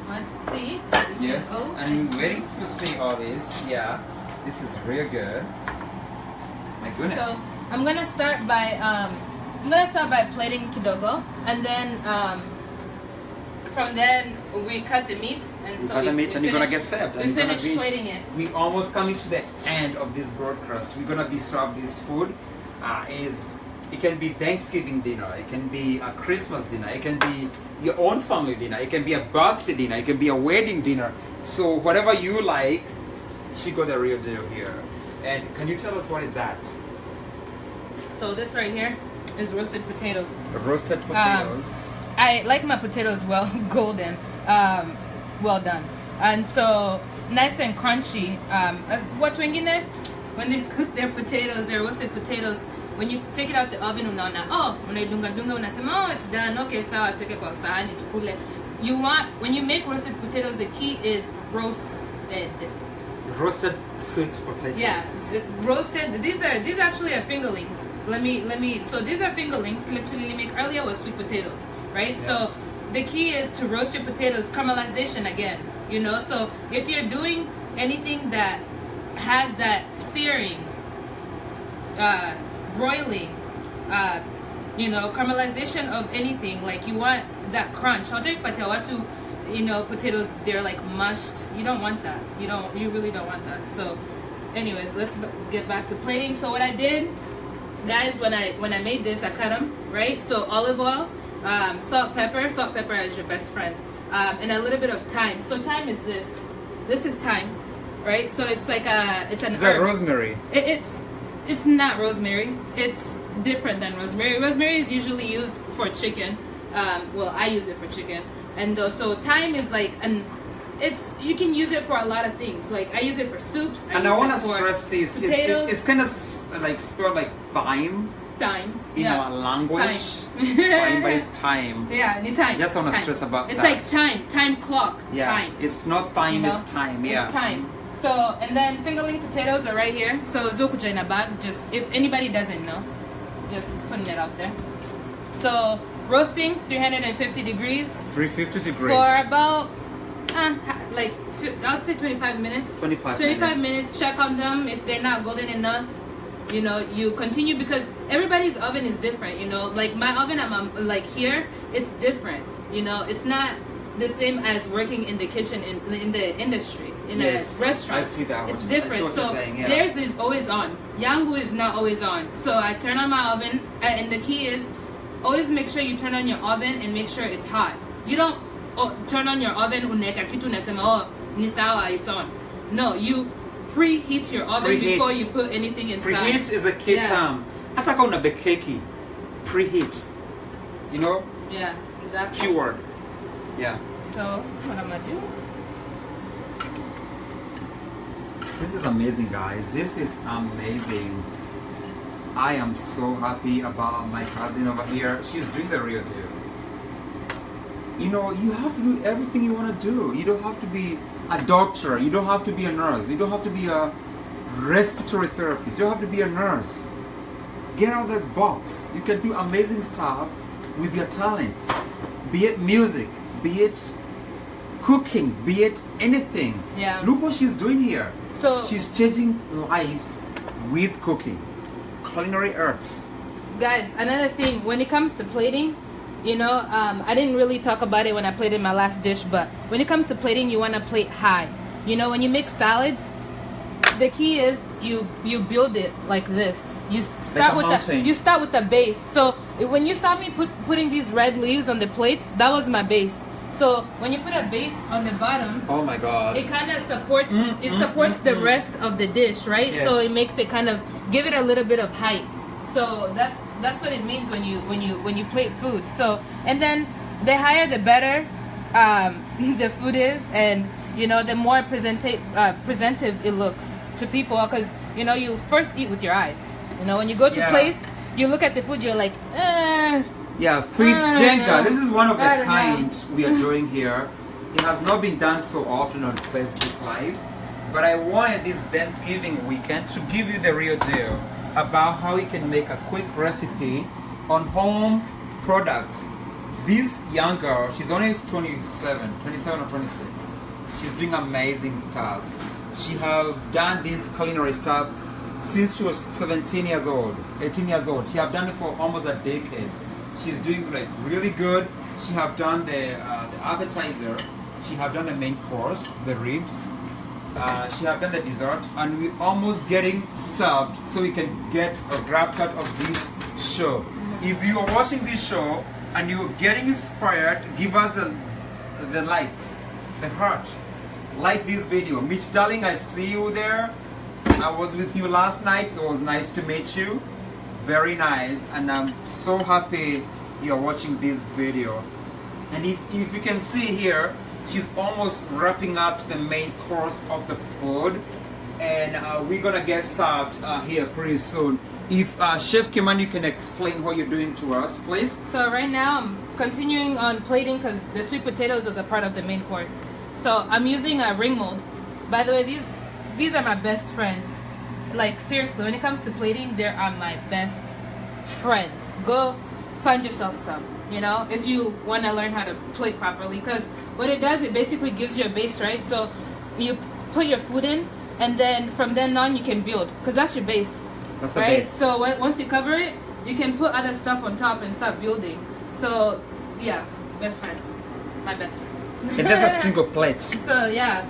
let's see. Yes, I'm waiting to see all this. Yeah, this is real good. My goodness. So I'm gonna start by plating kidogo, and then from then we cut the meat, and cut the meat, and you're gonna get served. We finish plating it. We almost coming to the end of this broad crust. We're gonna be served this food. It can be Thanksgiving dinner, it can be a Christmas dinner, it can be your own family dinner, it can be a birthday dinner, it can be a wedding dinner. So whatever you like, she got the real deal here. And can you tell us what is that? So this right here is roasted potatoes. Roasted potatoes. I like my potatoes well golden, well done, and so nice and crunchy. As what wengine, when they cook their potatoes, their roasted potatoes, when you take it out the oven, it's done. Okay, sawa, take it kwa sahani tukule. When you make roasted potatoes, the key is roasted. Roasted sweet potatoes. Yeah, roasted. These actually are fingerlings. Let me. So these are fingerlings. Earlier was sweet potatoes, right? Yeah. So the key is to roast your potatoes. Caramelization again. You know. So if you're doing anything that has that searing, broiling, caramelization of anything, like you want that crunch. I'll take patewatu. Potatoes, they're like mushed. You don't want that. You really don't want that. So anyways, let's get back to plating. So what I did, guys, when I made this, I cut them, right? So olive oil, salt, pepper is your best friend, and a little bit of thyme. So thyme is this is thyme, right? So it's like it's an herb. Is that rosemary? It's not rosemary. It's different than rosemary. Rosemary is usually used for chicken. Well, I use it for chicken. And so thyme is like you can use it for a lot of things. Like I use it for soups. I want to stress this. It's kind of like spelled like thyme. Thyme. In our language. Thyme, but it's thyme. Yeah, it's thyme. I just want to stress about it's that. It's like time clock. Yeah. Thyme. It's not thyme, it's thyme. Yeah. It's thyme. So, and then fingerling potatoes are right here. So zokuja in a bag. Just if anybody doesn't know, just putting it out there. So roasting 350 degrees. 350 degrees. For about, I'd say 25 minutes. 25 minutes. Check on them. If they're not golden enough, you continue, because everybody's oven is different. Like my oven, I'm like here, it's different. It's not the same as working in the kitchen in the industry, in a restaurant. I see that. It's different. So saying, yeah. Theirs is always on. Yangu is not always on. So I turn on my oven, and the key is, always make sure you turn on your oven and make sure it's hot. You don't turn on your oven uneka kitu nasema ni sawa, it's on. No, you preheat your oven before you put anything inside. Preheat is a key term. Hata kama una bake keki, preheat. Yeah, exactly. Keyword. Yeah. So what I'm gonna do? This is amazing, guys. This is amazing. I am so happy about my cousin over here. She's doing the real deal. You have to do everything you want to do. You don't have to be a doctor. You don't have to be a nurse. You don't have to be a respiratory therapist. You don't have to be a nurse. Get out of that box. You can do amazing stuff with your talent. Be it music, be it cooking, be it anything. Yeah. Look what she's doing here. So she's changing lives with cooking. Culinary arts. Guys, another thing, when it comes to plating, I didn't really talk about it when I plated my last dish, but when it comes to plating, you want to plate high. you know, when you make salads, the key is you build it like this. You start with the base. So when you saw me putting these red leaves on the plates, that was my base. So when you put a base on the bottom, oh my God, it kind of supports the rest of the dish, right? Yes. So it makes it kind of give it a little bit of height. So that's what it means when you plate food. So, and then the higher the better the food is, and you know, the more presentive it looks to people, because you know, you first eat with your eyes. You know, when you go to a place, you look at the food, you're like, yeah, free Jenga. This is one of the kind we are doing here. It has not been done so often on Facebook Live, but I wanted this Thanksgiving weekend to give you the real deal about how you can make a quick recipe on home products. This young girl, she's only 27 or 26. She's doing amazing stuff. She have done this culinary stuff since she was 17 years old, 18 years old. She have done it for almost a decade. She's doing like really good. She have done the appetizer. She have done the main course, the ribs. She have done the dessert, and we're almost getting served, so we can get a grab cut of this show. If you are watching this show and you're getting inspired, give us the likes, the heart. Like this video. Mitch, darling, I see you there. I was with you last night. It was nice to meet you. Very nice, and I'm so happy you're watching this video. And if you can see here, she's almost wrapping up the main course of the food, and we're gonna get served here pretty soon. If Chef Kimani can explain what you're doing to us, please. So right now I'm continuing on plating because the sweet potatoes is a part of the main course. So I'm using a ring mold. By the way, these are my best friends. Like seriously, when it comes to plating, they are my best friends. Go find yourself some, you know, if you want to learn how to plate properly, because what it does, it basically gives you a base, right? So you put your food in, and then from then on you can build, because that's your base. That's right? The base. So once you cover it, you can put other stuff on top and start building. So yeah, best friend, my best friend. And that's a single plate. So yeah.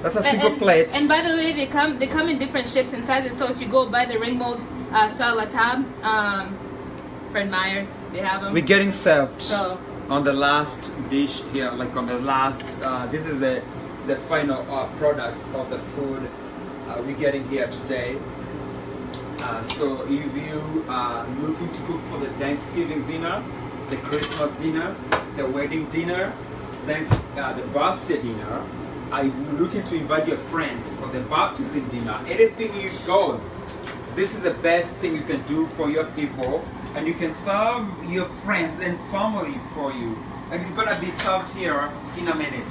That's a single plate. And by the way, they come in different shapes and sizes. So if you go buy the ring molds, Salatab, Fred Meyer's, they have them. We're getting served so, on the last dish here, like on the last. This is the final products of the food we're getting here today. So if you are looking to cook for the Thanksgiving dinner, the Christmas dinner, the wedding dinner, the birthday dinner, are you looking to invite your friends for the baptism dinner, anything goes. This is the best thing you can do for your people, and you can serve your friends and family for you. And it's gonna be served here in a minute.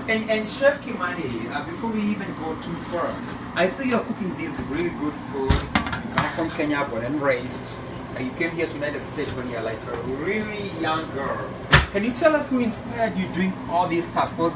And Chef Kimani, before we even go too far, I see you're cooking this really good food. You come from Kenya, born and raised. You came here to United States when you're like a really young girl. Can you tell us who inspired you doing all this stuff? Because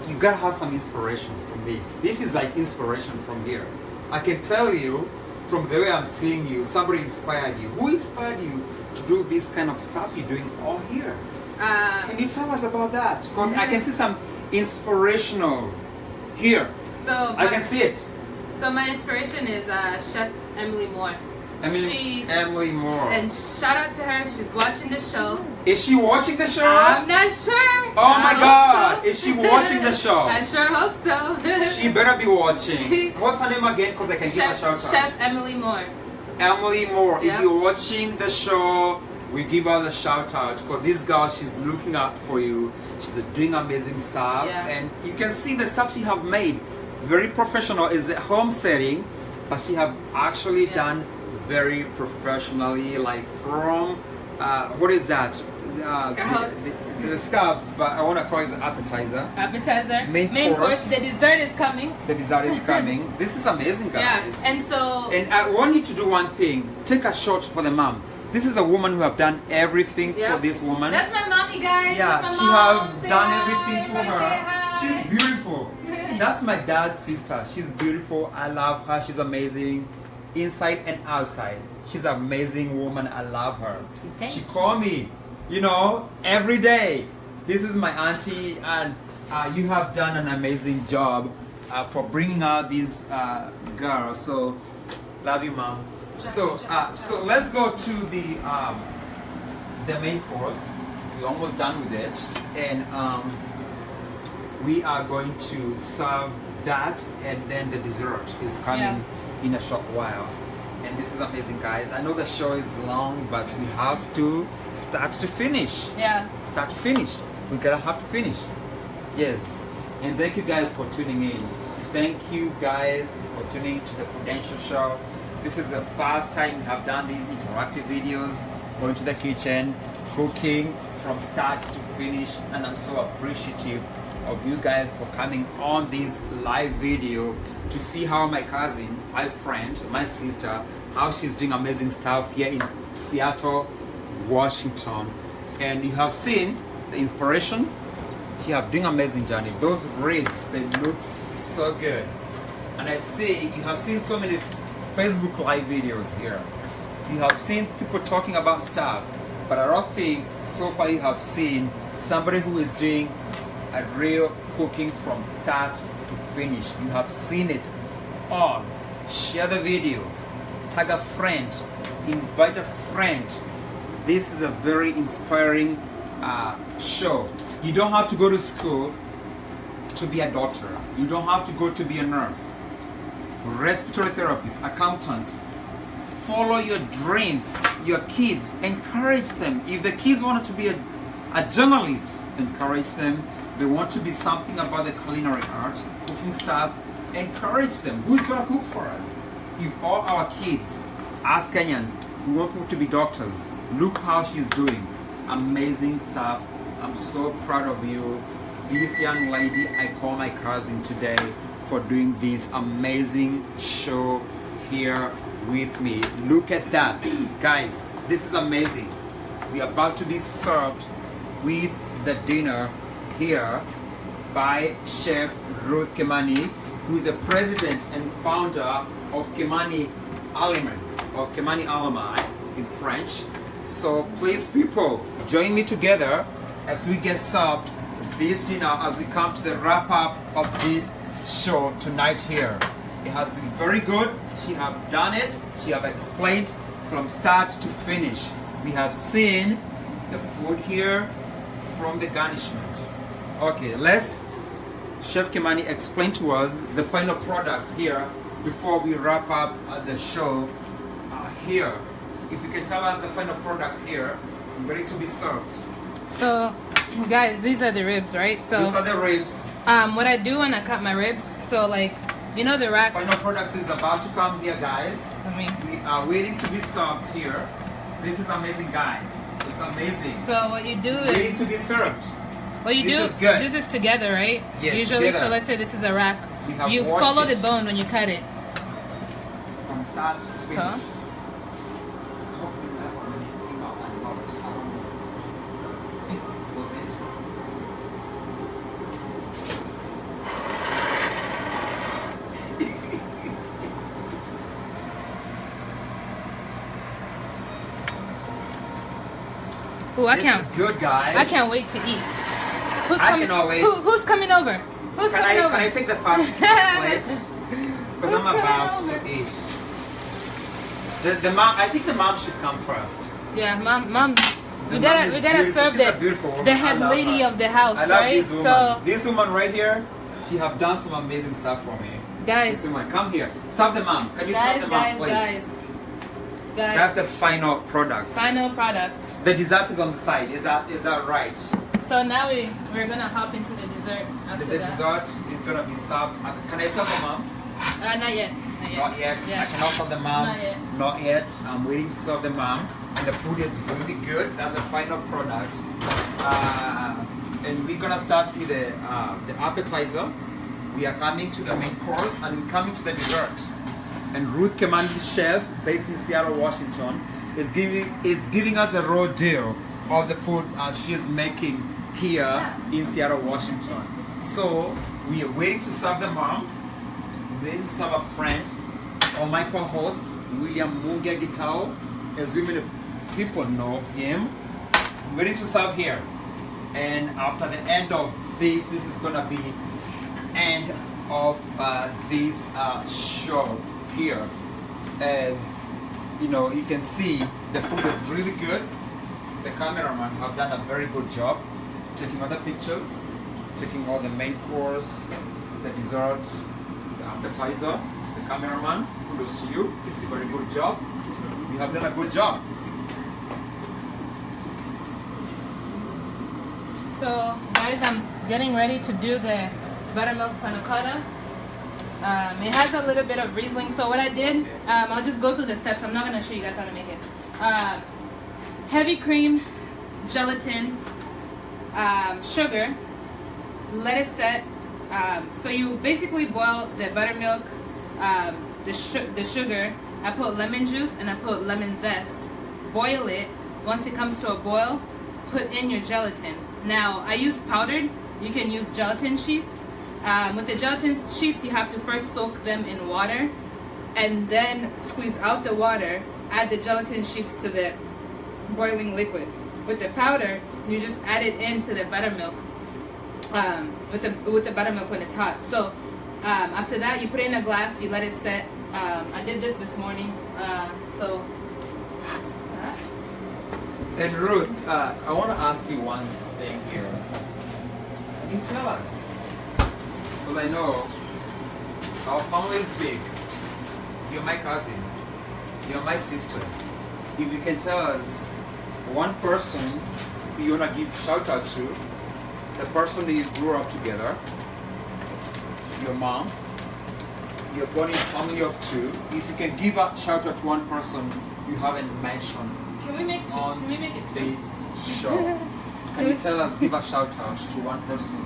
you gotta have some inspiration from this. This is like inspiration from here. I can tell you from the way I'm seeing you, somebody inspired you. Who inspired you to do this kind of stuff you're doing all here? Can you tell us about that? Because I can see some inspirational here. So I can see it. So my inspiration is Chef Emily Moore. Emily Moore. And shout out to her. She's watching the show. Is she watching the show? I'm not sure. Oh my God! So. Is she watching the show? I sure hope so. She better be watching. What's her name again? Because I can give her a shout out. Chef Emily Moore. Emily Moore. Yep. If you're watching the show, we give her the shout out, because this girl, she's looking out for you. She's doing amazing stuff, and you can see the stuff she have made. Very professional. Is a home setting, but she have actually done very professionally, like from what is that? The scallops, but I want to call it the appetizer. Appetizer. Main course. The dessert is coming. The dessert is coming. This is amazing, guys. Yeah, and I want you to do one thing. Take a shot for the mom. This is a woman who have done everything for this woman. That's my mommy, guys. Yeah, she have done everything for her. She's beautiful. That's my dad's sister. She's beautiful. I love her. She's amazing. inside and outside. She's an amazing woman. I love her. Thank She call me, you know, every day. This is my auntie, and you have done an amazing job for bringing out these girls. So, love you, mom. So let's go to the main course. We're almost done with it, and we are going to serve that, and then the dessert is coming in a short while. And this is amazing, guys. I know the show is long, but we have to start to finish. Yeah. Start to finish. We're gonna have to finish. Yes. And thank you guys for tuning in. Thank you guys for tuning to the Prudential Show. This is the first time we have done these interactive videos, going to the kitchen, cooking from start to finish, and I'm so appreciative of you guys for coming on this live video to see how my cousin, my friend, my sister, how she's doing amazing stuff here in Seattle, Washington. And you have seen the inspiration. She have doing amazing journey. Those ribs, they look so good. And I see you have seen so many Facebook live videos here. You have seen people talking about stuff, but I don't think so far you have seen somebody who is doing a real cooking from start to finish. You have seen it all. Share the video, tag a friend, invite a friend. This is a very inspiring show. You don't have to go to school to be a doctor. You don't have to go to be a nurse, respiratory therapist, accountant. Follow your dreams, your kids, encourage them. If the kids wanted to be a journalist, encourage them. They want to be something about the culinary arts, cooking stuff, encourage them. Who's gonna cook for us? If all our kids, as Kenyans, we want to be doctors, look how she's doing. Amazing stuff. I'm so proud of you. This young lady, I call my cousin today for doing this amazing show here with me. Look at that. Guys, this is amazing. We are about to be served with the dinner here by Chef Ruth Kimani, who is the president and founder of Kimani Aliments, of Kimani Alumni in French. So please, people, join me together as we get served this dinner, as we come to the wrap up of this show tonight here. It has been very good. She have done it. She have explained from start to finish. We have seen the food here from the garnishment. Okay, let's Chef Kimani explain to us the final products here before we wrap up the show here. If you can tell us the final products here, ready to be served. So, guys, these are the ribs, right? So these are the ribs. What I do when I cut my ribs, so like, you know the rack. Final products is about to come here, guys. We are waiting to be served here. This is amazing, guys. It's amazing. So what you do is waiting to be served. What you this do, this is together, right? Yes, usually, together. so let's say this is a rack. You washed follow it the bone when you cut it. From start to finish. So. Ooh, This is good, guys. I can't wait to eat. Cannot wait. Who's coming over? Can I take the first plate? Because I'm about to eat. The mom, I think the mom should come first. Yeah, mom. We gotta serve the head lady of the house, I love right? this woman. So this woman right here, she have done some amazing stuff for me. Guys, this woman, come here. Serve the mom. Can you serve the mom, please? Guys. That's the final product. Final product. The dessert is on the side. Is that right? So now we're gonna hop into the dessert after the dessert is gonna be served. Can I serve the mom? Not yet. Not yet. Yeah. I cannot serve the mom. Not yet. Not yet. I'm waiting to serve the mom. And the food is really good. That's the final product. And we're gonna start with the appetizer. We are coming to the main course and we're coming to the dessert. And Ruth Kimani, chef based in Seattle, Washington, is giving us the raw deal of the food she is making here in Seattle, Washington. So we are waiting to serve the mom, waiting to serve a friend or my co-host, William Mungia Gitao, as many people know him. I'm ready to serve here. And after the end of this is gonna be end of this show here. As you know, you can see the food is really good. The cameraman have done a very good job taking other pictures, taking all the main course, the dessert, the appetizer. The cameraman, kudos to you, very good job. You have done a good job. So guys, I'm getting ready to do the buttermilk panna cotta. It has a little bit of Riesling. So what I did, I'll just go through the steps. I'm not going to show you guys how to make it. Heavy cream, gelatin, sugar, let it set. So you basically boil the buttermilk, the sugar. I put lemon juice and I put lemon zest. Boil it. Once it comes to a boil, put in your gelatin. Now I use powdered. You can use gelatin sheets. With the gelatin sheets, you have to first soak them in water and then squeeze out the water, add the gelatin sheets to the boiling liquid. With the powder, you just add it into the buttermilk, with the buttermilk when it's hot. So after that, you put it in a glass, you let it set. I did this morning, And Ruth, I want to ask you one thing here. Can you tell us? Well, I know our family is big. You're my cousin. You're my sister. If you can tell us one person you want to give shout out to, the person that you grew up together, your mom, you're born in a family of two. If you can give a shout out to one person you haven't mentioned can we make two? on Can we make it two? the show, can you tell us, give a shout out to one person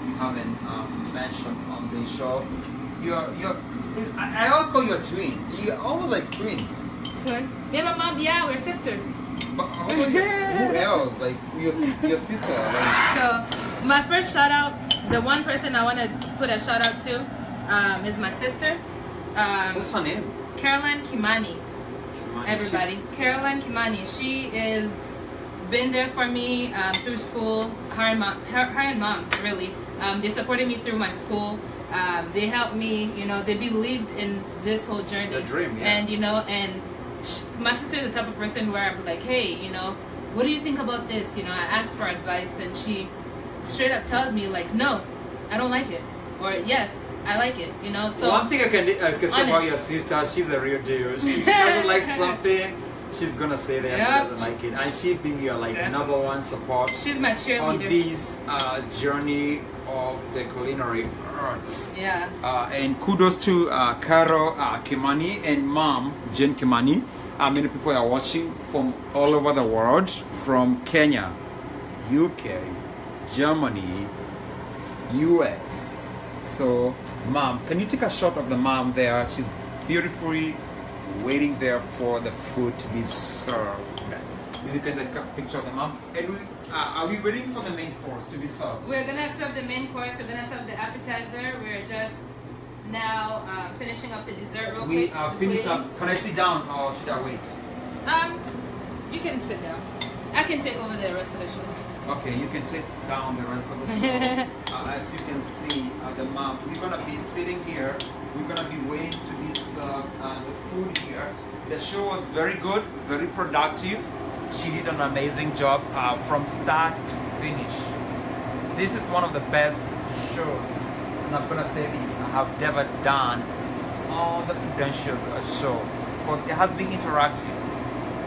you haven't mentioned on the show? I always call you a twin. You're almost like twins. Twin? Me and my mom, yeah, we're sisters. But who else? Like your sister? Like, So my first shout out, the one person I want to put a shout out to, is my sister. what's her name? Caroline Kimani. Everybody, Caroline Kimani. She is been there for me through school. Her and mom really. They supported me through my school. They helped me. You know, they believed in this whole journey. The dream, yeah. And you know, and my sister is the type of person where I'm like, hey, you know, what do you think about this? You know, I ask for advice, and she straight up tells me like, no, I don't like it, or yes, I like it. You know, so one thing I can say about your sister, she's a real deal. She doesn't like something, she's gonna say that she doesn't like it, and she being your like number one support. She's my cheerleader on this journey of the culinary arts. Yeah. And kudos to Caro Kimani and mom Jen Kimani. Many people are watching from all over the world, from Kenya, UK, Germany, US. So mom, can you take a shot of the mom there? She's beautifully waiting there for the food to be served. If you can take a picture of the mom. And are we waiting for the main course to be served? We're gonna serve the main course. We're gonna serve the appetizer. We're just now finishing up the dessert real We quick. finish up. Can I sit down or should I wait? You can sit down. I can take over the rest of the show. Okay, you can take down the rest of the show. As you can see, the mom, we're gonna be sitting here. We're gonna be waiting to be served the food here. The show was very good, very productive. She did an amazing job from start to finish. This is one of the best shows, and I'm gonna say this, I have ever done on the Prudentials show, because it has been interactive.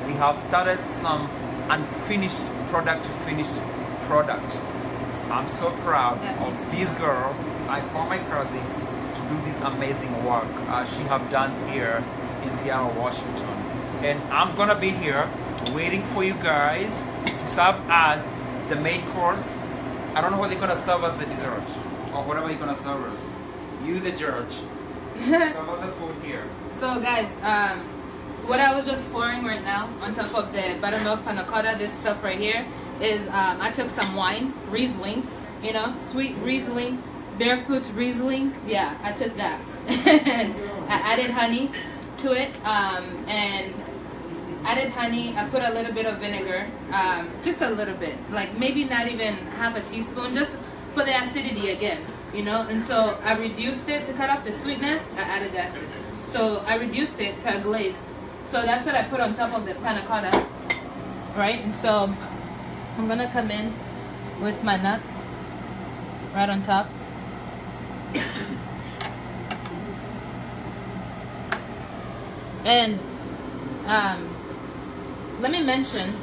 We have started some unfinished product to finished product. I'm so proud of this girl. I call my cousin to do this amazing work she have done here in Seattle, Washington. And I'm gonna be here waiting for you guys to serve us the main course. I don't know what they're gonna serve us the dessert or whatever you're gonna serve us. You the judge. Serve us the food here. So guys, what I was just pouring right now on top of the buttermilk panna cotta, this stuff right here, is I took some wine, Riesling, you know, sweet Riesling, barefoot Riesling. Yeah, I took that. And I added honey to it, and added honey. I put a little bit of vinegar, just a little bit, like maybe not even half a teaspoon, just for the acidity again, you know. And so I reduced it to cut off the sweetness. I added the acid, so I reduced it to a glaze. So that's what I put on top of the panna cotta, right? And so I'm gonna come in with my nuts right on top. And let me mention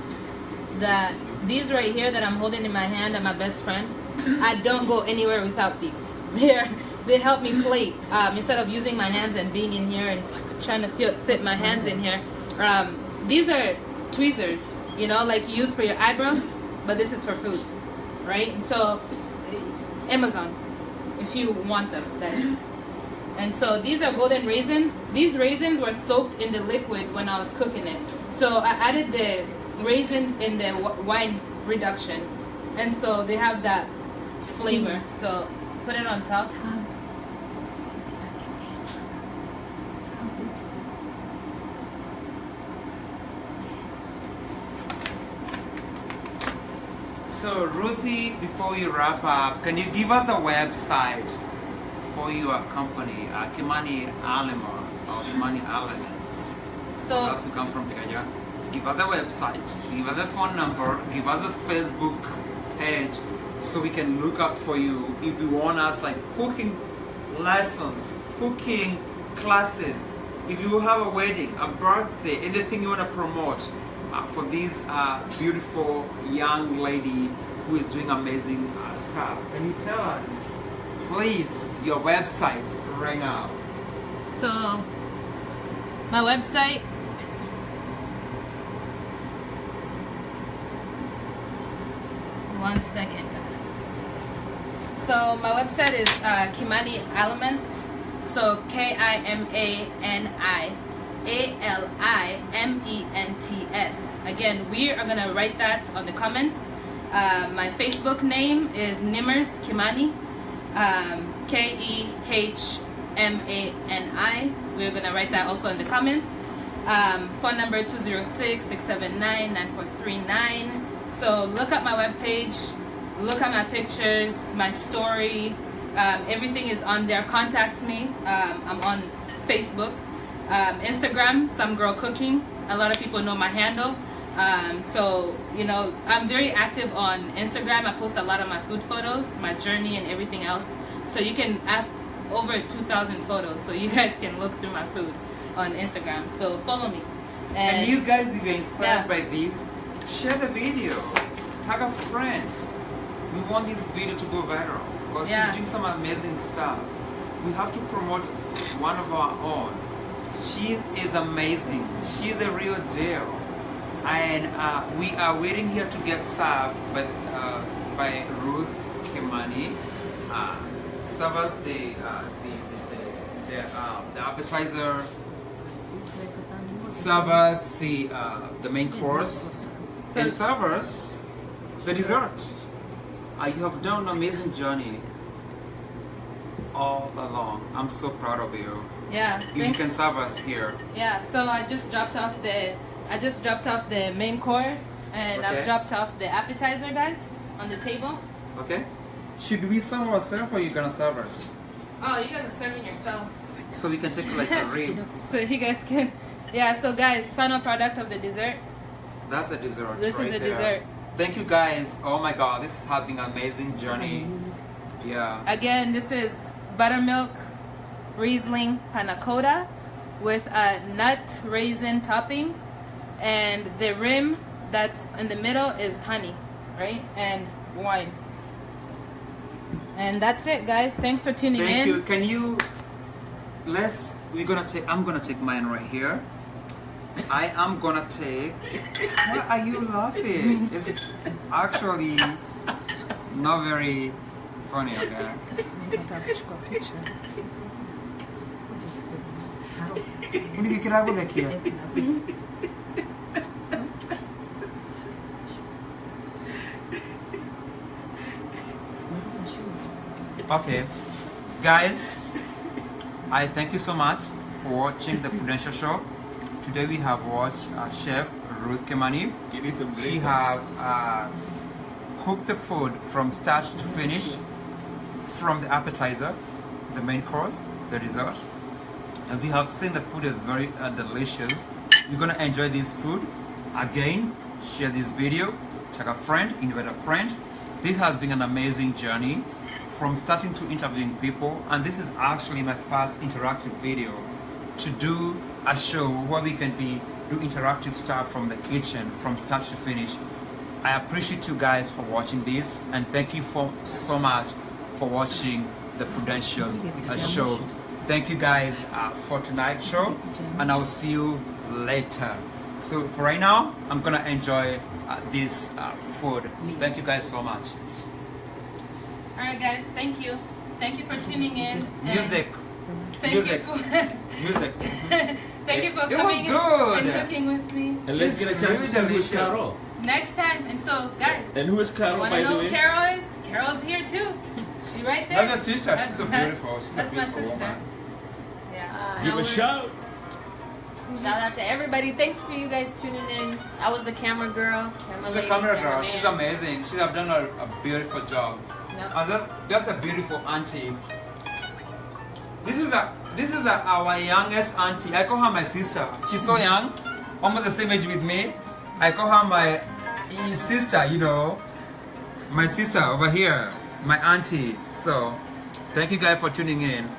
that these right here that I'm holding in my hand are my best friend. I don't go anywhere without these. They help me plate. Instead of using my hands and being in here and trying to fit my hands in here. These are tweezers, you know, like you use for your eyebrows, but this is for food, right? And so Amazon, if you want them, that is. And so these are golden raisins. These raisins were soaked in the liquid when I was cooking it. So I added the raisins in the wine reduction. And so they have that flavor. So put it on top. So Ruthie, before you wrap up, can you give us the website for your company, Kimani Aliments or Kimani Aliments? So Those who come from Kenya, give us the website, give us the phone number, give us the Facebook page, so we can look up for you if you want us, like cooking lessons, cooking classes. If you have a wedding, a birthday, anything you want to promote for this beautiful young lady who is doing amazing stuff. Can you tell us, please, your website right now? So my website, one second guys. So my website is Kimani Aliments. So KIMANI-ALIMENTS. Again, we are gonna write that on the comments. My Facebook name is Nimmers Kimani, KEHMANI. We're gonna write that also in the comments. Phone number 206-679-9439. So look at my webpage, look at my pictures, my story. Everything is on there. Contact me. I'm on Facebook, Instagram, Some Girl Cooking. A lot of people know my handle. So, you know, I'm very active on Instagram. I post a lot of my food photos, my journey and everything else. So you can have over 2,000 photos. So you guys can look through my food on Instagram. So follow me. And you guys, if you're inspired by this, share the video. Tag a friend. We want this video to go viral because she's doing some amazing stuff. We have to promote one of our own. She is amazing. She's a real deal. And we are waiting here to get served by Ruth Kimani. Serve us the appetizer. Serve us the main course. And serve us the dessert. You have done an amazing journey all along. I'm so proud of you. Yeah. You can serve us here. Yeah. So I just dropped off the main course, and I've dropped off the appetizer, guys, on the table. Okay. Should we serve ourselves, or are you gonna serve us? Oh, you guys are serving yourselves. So we can take like a read. So you guys can. Yeah. So guys, final product of the dessert. That's a dessert. This is the dessert. Thank you guys. Oh my God, this has been an amazing journey. Yeah. Again, this is buttermilk Riesling Panna Cotta with a nut raisin topping, and the rim that's in the middle is honey, right? And wine. And that's it, guys. Thanks for tuning in. Thank you. Can you? I'm gonna take mine right here. I am gonna take. Why are you laughing? It's actually not very funny, okay? Hindi kira ko daqui. Okay, guys, I thank you so much for watching the Prudential Show. Today we have watched Chef Ruth Kimani. Give me some She have cooked the food from start to finish, from the appetizer, the main course, the dessert. And we have seen the food is very delicious. You're gonna enjoy this food. Again, share this video, tag a friend, invite a friend. This has been an amazing journey from starting to interviewing people, and this is actually my first interactive video to do a show where we can do interactive stuff from the kitchen from start to finish. I appreciate you guys for watching this, and thank you so much for watching the Prudentials show. Thank you guys for tonight's show, and I'll see you later. So for right now, I'm gonna enjoy this food. Thank you guys so much. Alright guys, thank you. Thank you for tuning in. Music. Thank Music. you for Music. thank you for It was coming good. and cooking with me. And let's get a It's chance really to see who's delicious. Carol. Next time, and so guys, And who is you Carol, wanna by know the who way? Carol is? Carol's here too. She right there. That's a sister. She's so beautiful. She's That's a my beautiful sister. woman. Yeah. Give a shout. Shout out to everybody. Thanks for you guys tuning in. I was the camera girl. She's a camera girl. She's amazing. She have done a beautiful job. Yep. And that's a beautiful auntie. This is our youngest auntie. I call her my sister. She's so young, almost the same age with me. I call her my sister. You know, my sister over here, my auntie. So, thank you guys for tuning in.